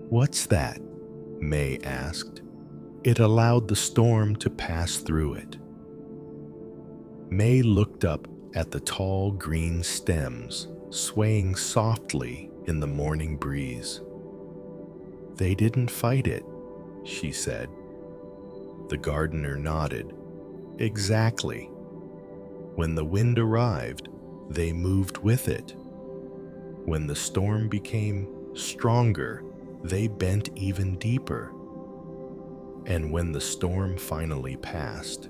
"What's that?" May asked. "It allowed the storm to pass through it." May looked up at the tall green stems swaying softly in the morning breeze. "They didn't fight it," she said. The gardener nodded. "Exactly. When the wind arrived, they moved with it. When the storm became stronger, they bent even deeper. And when the storm finally passed,"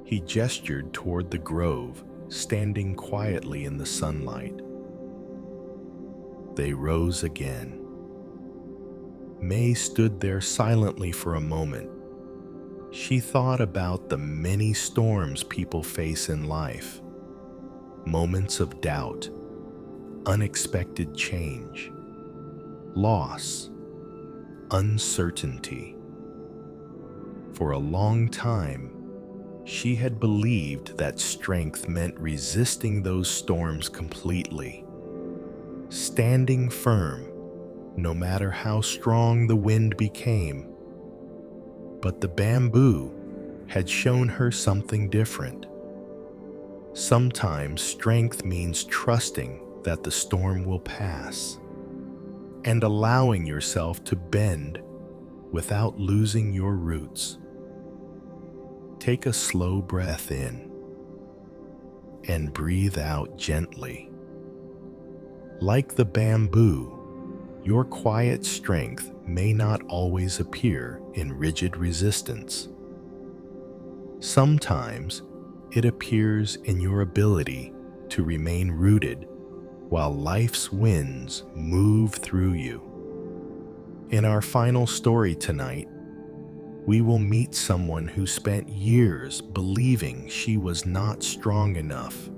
he gestured toward the grove standing quietly in the sunlight, "they rose again." May stood there silently for a moment. She thought about the many storms people face in life, moments of doubt, unexpected change, loss, uncertainty. For a long time, she had believed that strength meant resisting those storms completely, standing firm no matter how strong the wind became. But the bamboo had shown her something different. Sometimes strength means trusting that the storm will pass and allowing yourself to bend without losing your roots. Take a slow breath in and breathe out gently. Like the bamboo, your quiet strength may not always appear in rigid resistance. Sometimes it appears in your ability to remain rooted while life's winds move through you. In our final story tonight, we will meet someone who spent years believing she was not strong enough,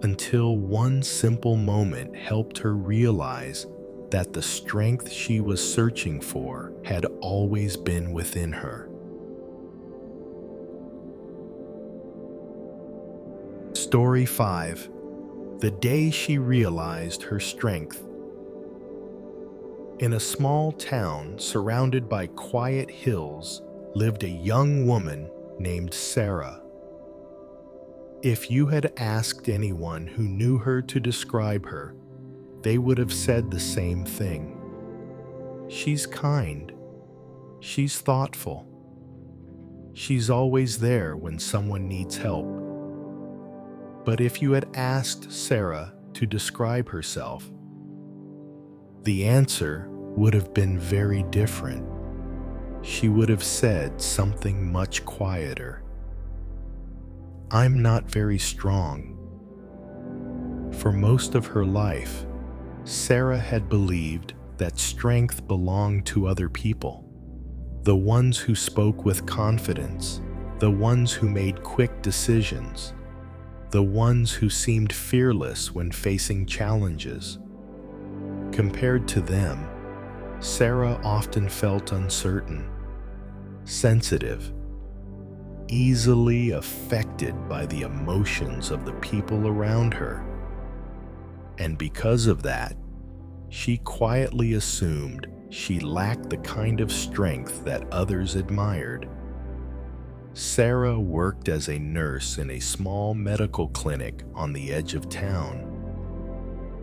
until one simple moment helped her realize that the strength she was searching for had always been within her. Story 5. The Day She Realized Her Strength. In a small town surrounded by quiet hills lived a young woman named Sarah. If you had asked anyone who knew her to describe her, they would have said the same thing. She's kind. She's thoughtful. She's always there when someone needs help. But if you had asked Sarah to describe herself, the answer would have been very different. She would have said something much quieter. "I'm not very strong." For most of her life, Sarah had believed that strength belonged to other people, the ones who spoke with confidence, the ones who made quick decisions, the ones who seemed fearless when facing challenges. Compared to them, Sarah often felt uncertain, sensitive, easily affected by the emotions of the people around her. And because of that, she quietly assumed she lacked the kind of strength that others admired. Sarah worked as a nurse in a small medical clinic on the edge of town.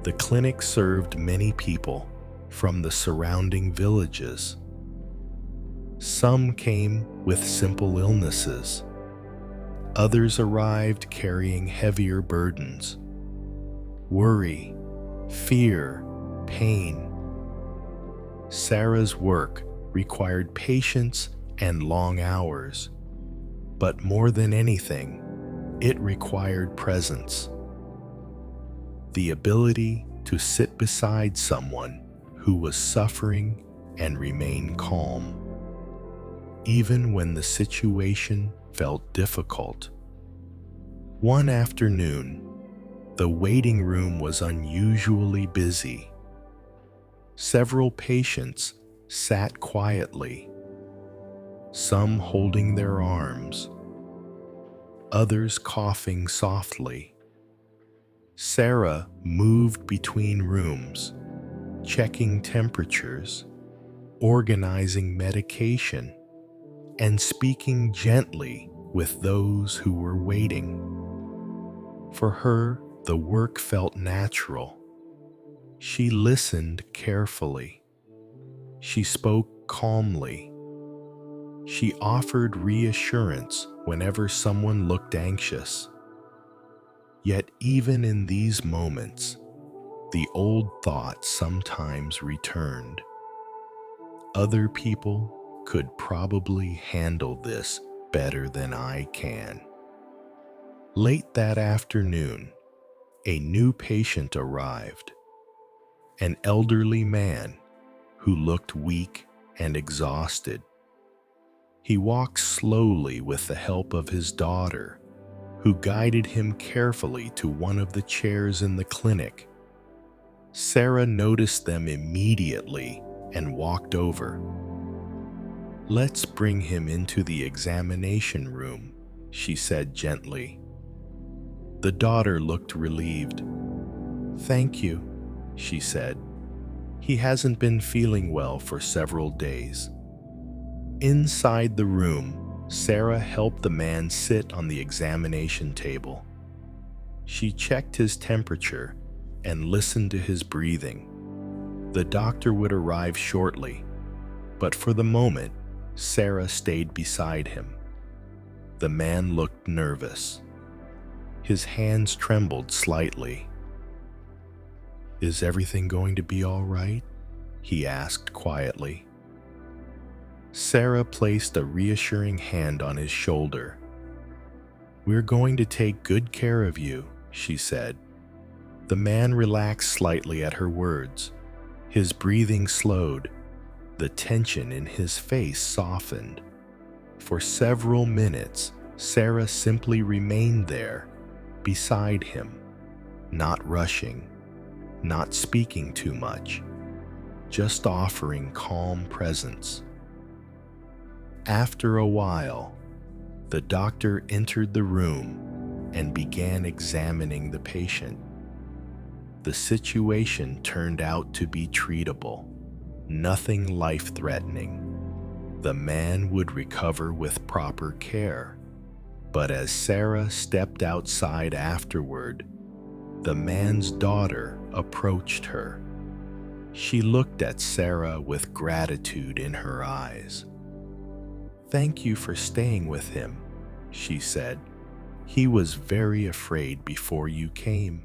The clinic served many people from the surrounding villages. Some came with simple illnesses. Others arrived carrying heavier burdens: worry, fear, pain. Sarah's work required patience and long hours, but more than anything, it required presence. The ability to sit beside someone who was suffering and remain calm, even when the situation felt difficult. One afternoon, the waiting room was unusually busy. Several patients sat quietly, some holding their arms, others coughing softly. Sarah moved between rooms, checking temperatures, organizing medication, and speaking gently with those who were waiting. For her, the work felt natural. She listened carefully. She spoke calmly. She offered reassurance whenever someone looked anxious. Yet even in these moments, the old thoughts sometimes returned. Other people could probably handle this better than I can. Late that afternoon, a new patient arrived, an elderly man who looked weak and exhausted. He walked slowly with the help of his daughter, who guided him carefully to one of the chairs in the clinic. Sarah noticed them immediately and walked over. "Let's bring him into the examination room," she said gently. The daughter looked relieved. "Thank you," she said. "He hasn't been feeling well for several days." Inside the room, Sarah helped the man sit on the examination table. She checked his temperature and listened to his breathing. The doctor would arrive shortly, but for the moment, Sarah stayed beside him. The man looked nervous. His hands trembled slightly. "Is everything going to be all right?" he asked quietly. Sarah placed a reassuring hand on his shoulder. "We're going to take good care of you," she said. The man relaxed slightly at her words. His breathing slowed. The tension in his face softened. For several minutes, Sarah simply remained there, beside him, not rushing, not speaking too much, just offering calm presence. After a while, the doctor entered the room and began examining the patient. The situation turned out to be treatable, nothing life-threatening. The man would recover with proper care. But as Sarah stepped outside afterward, the man's daughter approached her. She looked at Sarah with gratitude in her eyes. "Thank you for staying with him," she said. "He was very afraid before you came."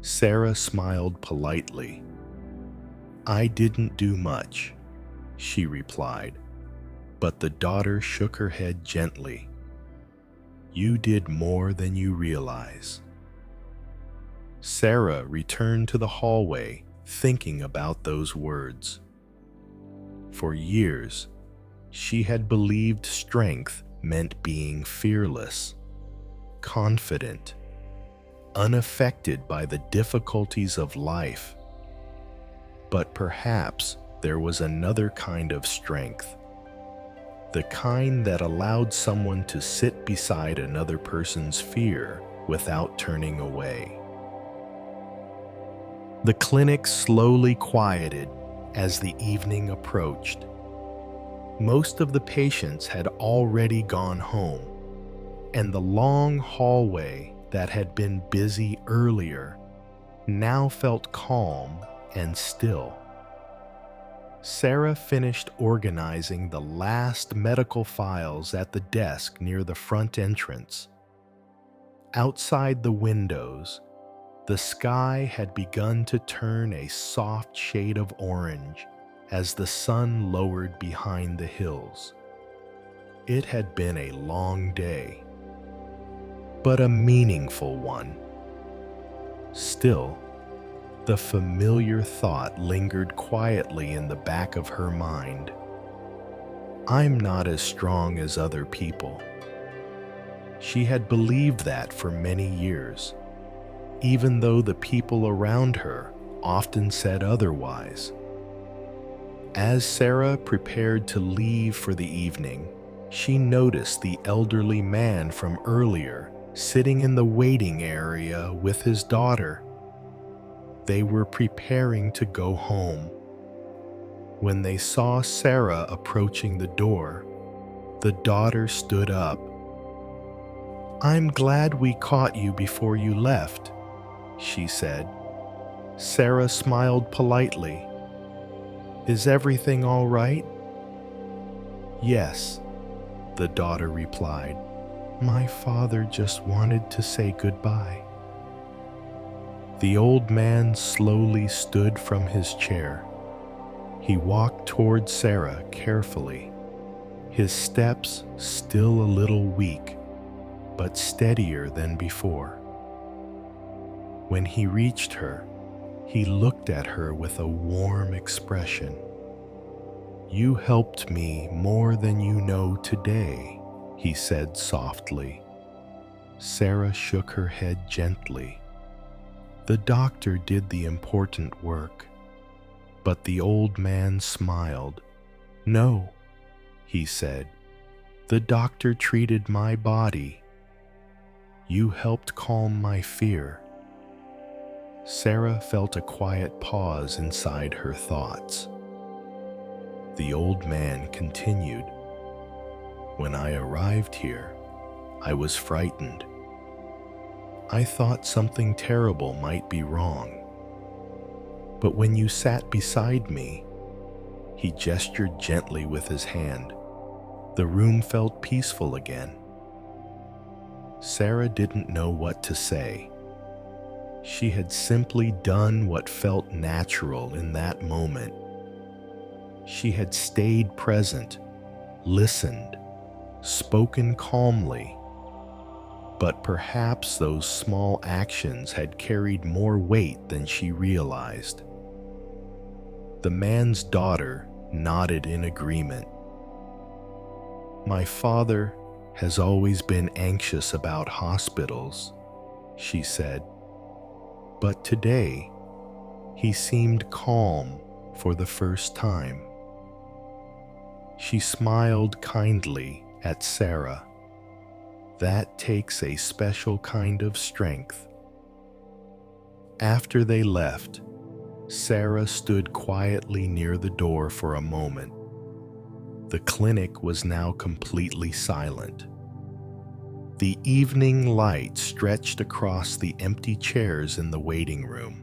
Sarah smiled politely. "I didn't do much," she replied, but the daughter shook her head gently. "You did more than you realize." Sarah returned to the hallway, thinking about those words. For years, she had believed strength meant being fearless, confident, unaffected by the difficulties of life. But perhaps there was another kind of strength, the kind that allowed someone to sit beside another person's fear without turning away. The clinic slowly quieted as the evening approached. Most of the patients had already gone home, and the long hallway that had been busy earlier now felt calm and still. Sarah finished organizing the last medical files at the desk near the front entrance. Outside the windows, the sky had begun to turn a soft shade of orange as the sun lowered behind the hills. It had been a long day, but a meaningful one. Still, the familiar thought lingered quietly in the back of her mind. "I'm not as strong as other people." She had believed that for many years, even though the people around her often said otherwise. As Sarah prepared to leave for the evening, she noticed the elderly man from earlier sitting in the waiting area with his daughter. They were preparing to go home. When they saw Sarah approaching the door, the daughter stood up. "I'm glad we caught you before you left," she said. Sarah smiled politely. "Is everything all right?" "Yes," the daughter replied. "My father just wanted to say goodbye." The old man slowly stood from his chair. He walked toward Sarah carefully, his steps still a little weak, but steadier than before. When he reached her, he looked at her with a warm expression. "You helped me more than you know today," he said softly. Sarah shook her head gently. "The doctor did the important work." But the old man smiled. "No," he said. "The doctor treated my body. You helped calm my fear." Sarah felt a quiet pause inside her thoughts. The old man continued, "When I arrived here, I was frightened. I thought something terrible might be wrong. But when you sat beside me," he gestured gently with his hand, "the room felt peaceful again." Sarah didn't know what to say. She had simply done what felt natural in that moment. She had stayed present, listened, spoken calmly. But perhaps those small actions had carried more weight than she realized. The man's daughter nodded in agreement. "My father has always been anxious about hospitals," she said. "But today, he seemed calm for the first time." She smiled kindly at Sarah. "That takes a special kind of strength." After they left, Sarah stood quietly near the door for a moment. The clinic was now completely silent. The evening light stretched across the empty chairs in the waiting room.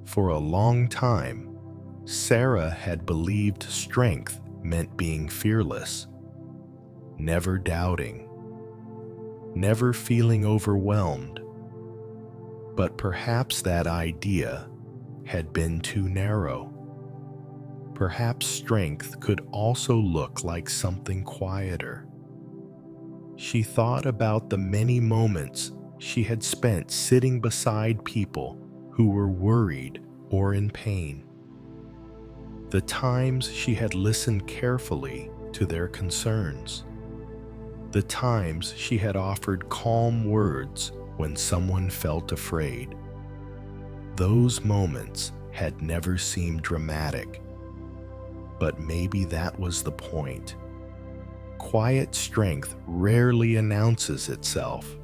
For a long time, Sarah had believed strength meant being fearless, never doubting, never feeling overwhelmed. But perhaps that idea had been too narrow. Perhaps strength could also look like something quieter. She thought about the many moments she had spent sitting beside people who were worried or in pain. The times she had listened carefully to their concerns. The times she had offered calm words when someone felt afraid. Those moments had never seemed dramatic, but maybe that was the point. Quiet strength rarely announces itself.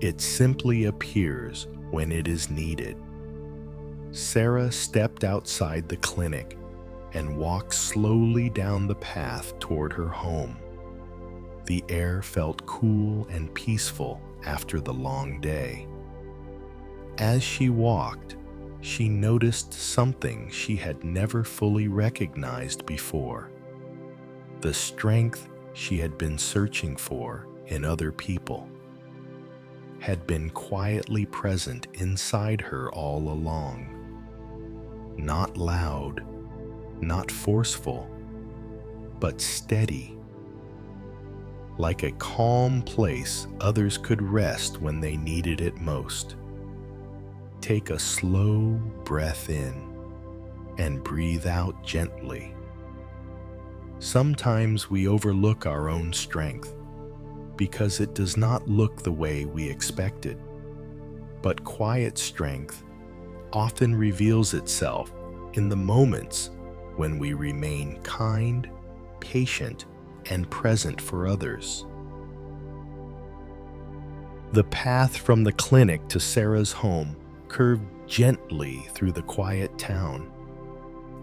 It simply appears when it is needed. Sarah stepped outside the clinic and walked slowly down the path toward her home. The air felt cool and peaceful after the long day. As she walked, she noticed something she had never fully recognized before. The strength she had been searching for in other people had been quietly present inside her all along. Not loud, not forceful, but steady. Like a calm place others could rest when they needed it most. Take a slow breath in and breathe out gently. Sometimes we overlook our own strength because it does not look the way we expected. But quiet strength often reveals itself in the moments when we remain kind, patient, and present for others. The path from the clinic to Sarah's home curved gently through the quiet town.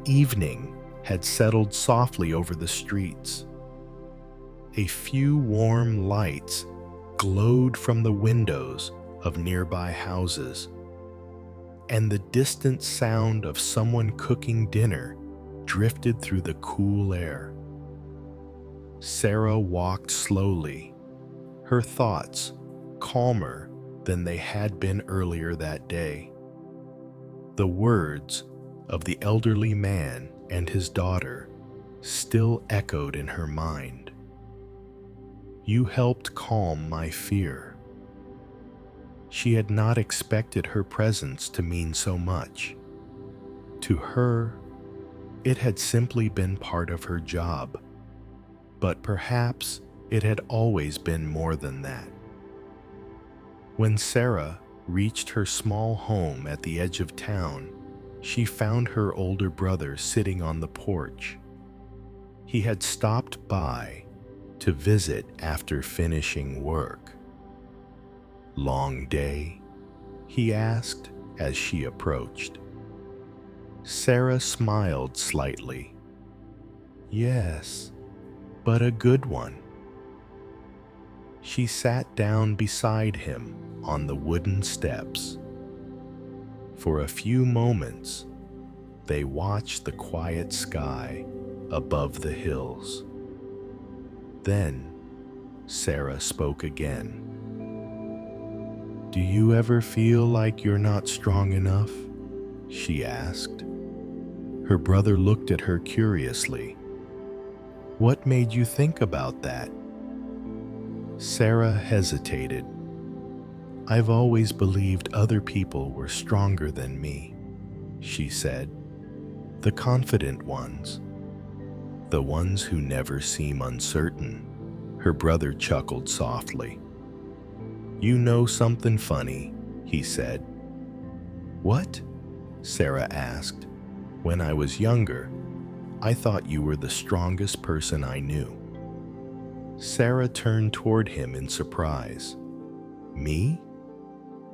Evening had settled softly over the streets. A few warm lights glowed from the windows of nearby houses, and the distant sound of someone cooking dinner drifted through the cool air. Sarah walked slowly, her thoughts calmer than they had been earlier that day. The words of the elderly man and his daughter still echoed in her mind. "You helped calm my fear." She had not expected her presence to mean so much. To her, it had simply been part of her job, but perhaps it had always been more than that. When Sarah reached her small home at the edge of town, she found her older brother sitting on the porch. He had stopped by to visit after finishing work. "Long day?" he asked as she approached. Sarah smiled slightly. "Yes, but a good one." She sat down beside him on the wooden steps. For a few moments, they watched the quiet sky above the hills. Then, Sarah spoke again. "Do you ever feel like you're not strong enough?" she asked. Her brother looked at her curiously. "What made you think about that?" Sarah hesitated. "I've always believed other people were stronger than me," she said. "The confident ones. The ones who never seem uncertain." Her brother chuckled softly. "You know something funny," he said. "What?" Sarah asked. "When I was younger, I thought you were the strongest person I knew." Sarah turned toward him in surprise. "Me?"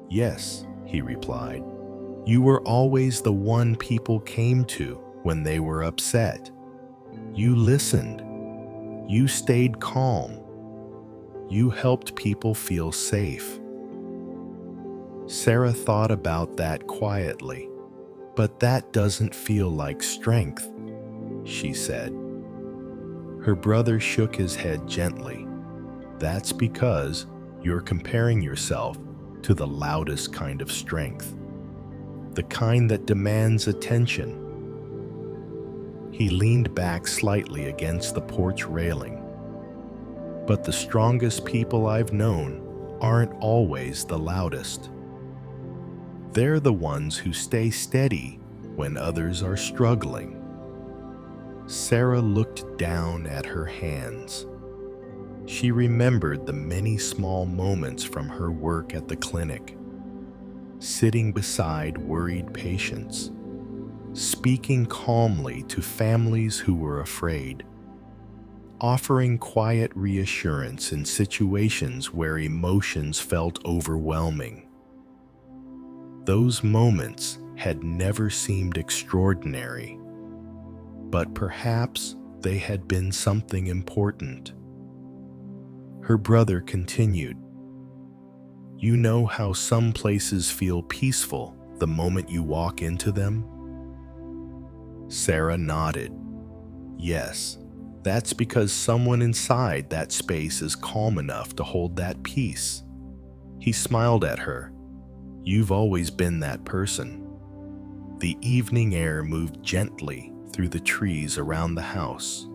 "Yes," he replied. "You were always the one people came to when they were upset. You listened. You stayed calm. You helped people feel safe." Sarah thought about that quietly. "But that doesn't feel like strength," she said. Her brother shook his head gently. "That's because you're comparing yourself to the loudest kind of strength, the kind that demands attention." He leaned back slightly against the porch railing. "But the strongest people I've known aren't always the loudest. They're the ones who stay steady when others are struggling." Sarah looked down at her hands. She remembered the many small moments from her work at the clinic, sitting beside worried patients, speaking calmly to families who were afraid, offering quiet reassurance in situations where emotions felt overwhelming. Those moments had never seemed extraordinary, but perhaps they had been something important. Her brother continued, "You know how some places feel peaceful the moment you walk into them?" Sarah nodded. "Yes, that's because someone inside that space is calm enough to hold that peace." He smiled at her. "You've always been that person." The evening air moved gently through the trees around the house.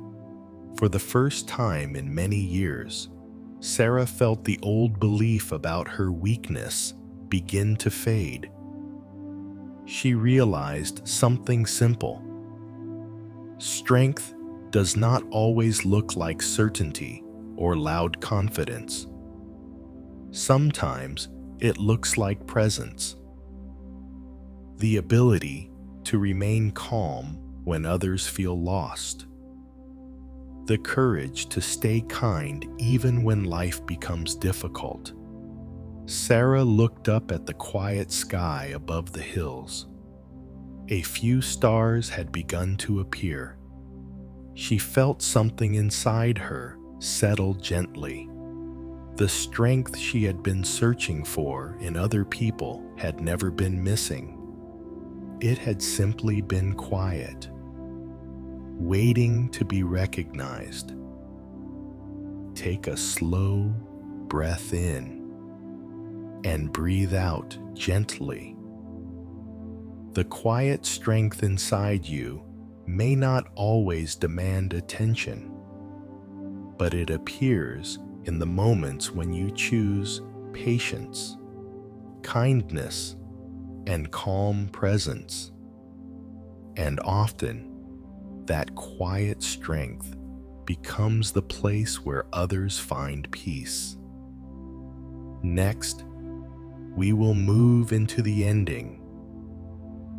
For the first time in many years, Sarah felt the old belief about her weakness begin to fade. She realized something simple. Strength does not always look like certainty or loud confidence. Sometimes it looks like presence. The ability to remain calm when others feel lost, the courage to stay kind even when life becomes difficult. Sarah looked up at the quiet sky above the hills. A few stars had begun to appear. She felt something inside her settle gently. The strength she had been searching for in other people had never been missing. It had simply been quiet, waiting to be recognized. Take a slow breath in and breathe out gently. The quiet strength inside you may not always demand attention, but it appears in the moments when you choose patience, kindness, and calm presence. And often, that quiet strength becomes the place where others find peace. Next, we will move into the ending,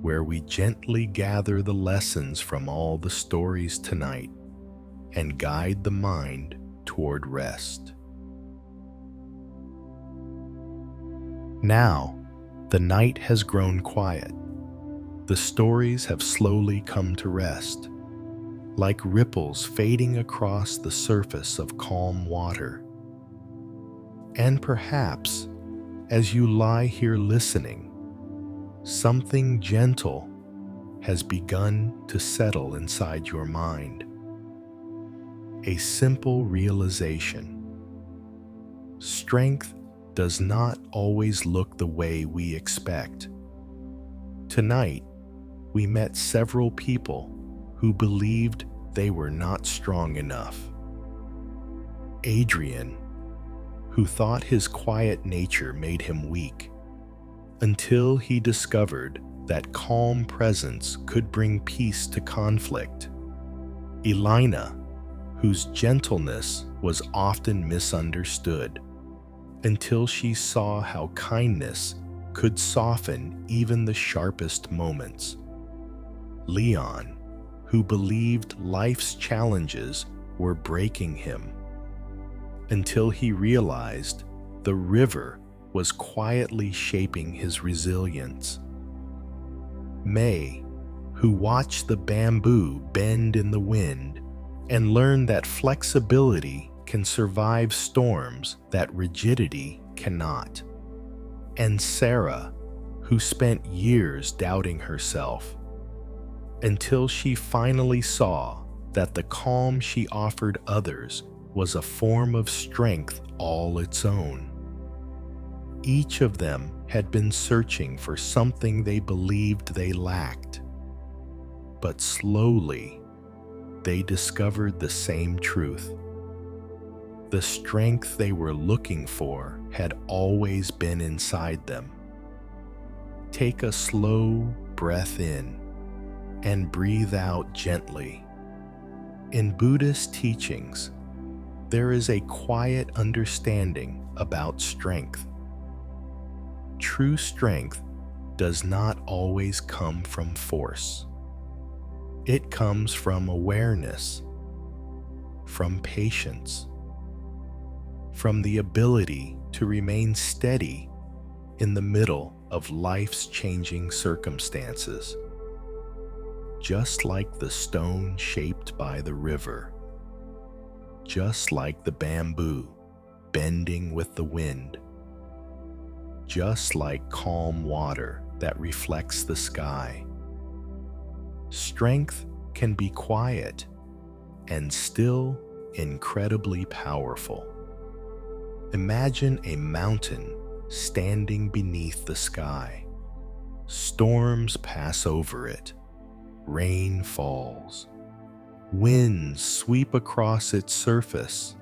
where we gently gather the lessons from all the stories tonight and guide the mind toward rest. Now, the night has grown quiet. The stories have slowly come to rest, like ripples fading across the surface of calm water. And perhaps, as you lie here listening, something gentle has begun to settle inside your mind. A simple realization. Strength does not always look the way we expect. Tonight, we met several people who believed they were not strong enough. Adrian, who thought his quiet nature made him weak, until he discovered that calm presence could bring peace to conflict. Elina, whose gentleness was often misunderstood, until she saw how kindness could soften even the sharpest moments. Leon, who believed life's challenges were breaking him, until he realized the river was quietly shaping his resilience. May, who watched the bamboo bend in the wind and learned that flexibility can survive storms that rigidity cannot. And Sarah, who spent years doubting herself, until she finally saw that the calm she offered others was a form of strength all its own. Each of them had been searching for something they believed they lacked, but slowly they discovered the same truth. The strength they were looking for had always been inside them. Take a slow breath in and breathe out gently. In Buddhist teachings, there is a quiet understanding about strength. True strength does not always come from force. It comes from awareness, from patience, from the ability to remain steady in the middle of life's changing circumstances. Just like the stone shaped by the river, just like the bamboo bending with the wind, just like calm water that reflects the sky. Strength can be quiet and still incredibly powerful. Imagine a mountain standing beneath the sky. Storms pass over it. Rain falls. Winds sweep across its surface.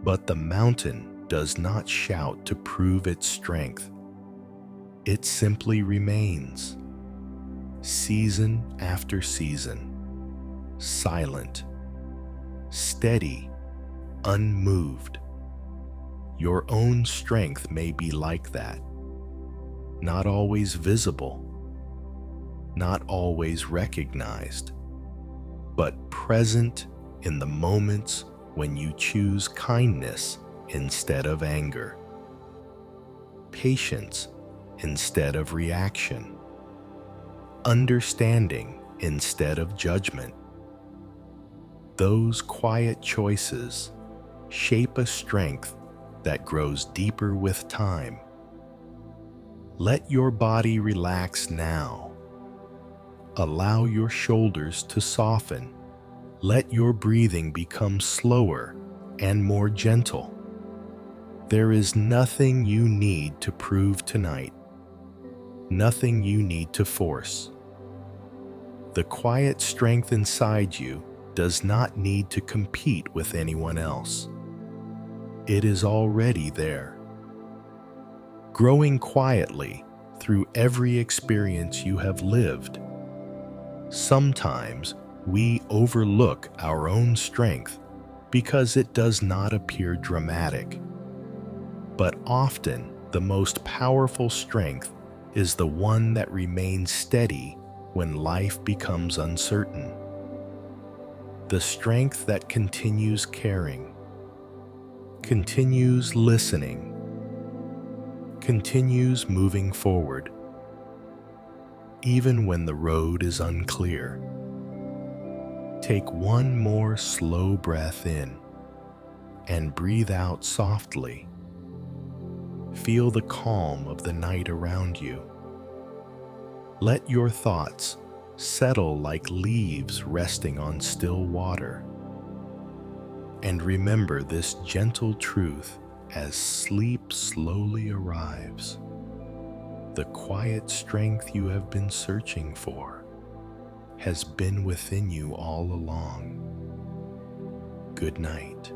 But the mountain does not shout to prove its strength. It simply remains, season after season, silent, steady, unmoved. Your own strength may be like that, not always visible, not always recognized, but present in the moments when you choose kindness instead of anger, patience instead of reaction, understanding instead of judgment. Those quiet choices shape a strength that grows deeper with time. Let your body relax now. Allow your shoulders to soften. Let your breathing become slower and more gentle. There is nothing you need to prove tonight, nothing you need to force. The quiet strength inside you does not need to compete with anyone else. It is already there, growing quietly through every experience you have lived. Sometimes we overlook our own strength because it does not appear dramatic. But often, the most powerful strength is the one that remains steady when life becomes uncertain. The strength that continues caring, continues listening, continues moving forward, even when the road is unclear. Take one more slow breath in and breathe out softly. Feel the calm of the night around you. Let your thoughts settle like leaves resting on still water. And remember this gentle truth as sleep slowly arrives. The quiet strength you have been searching for has been within you all along. Good night.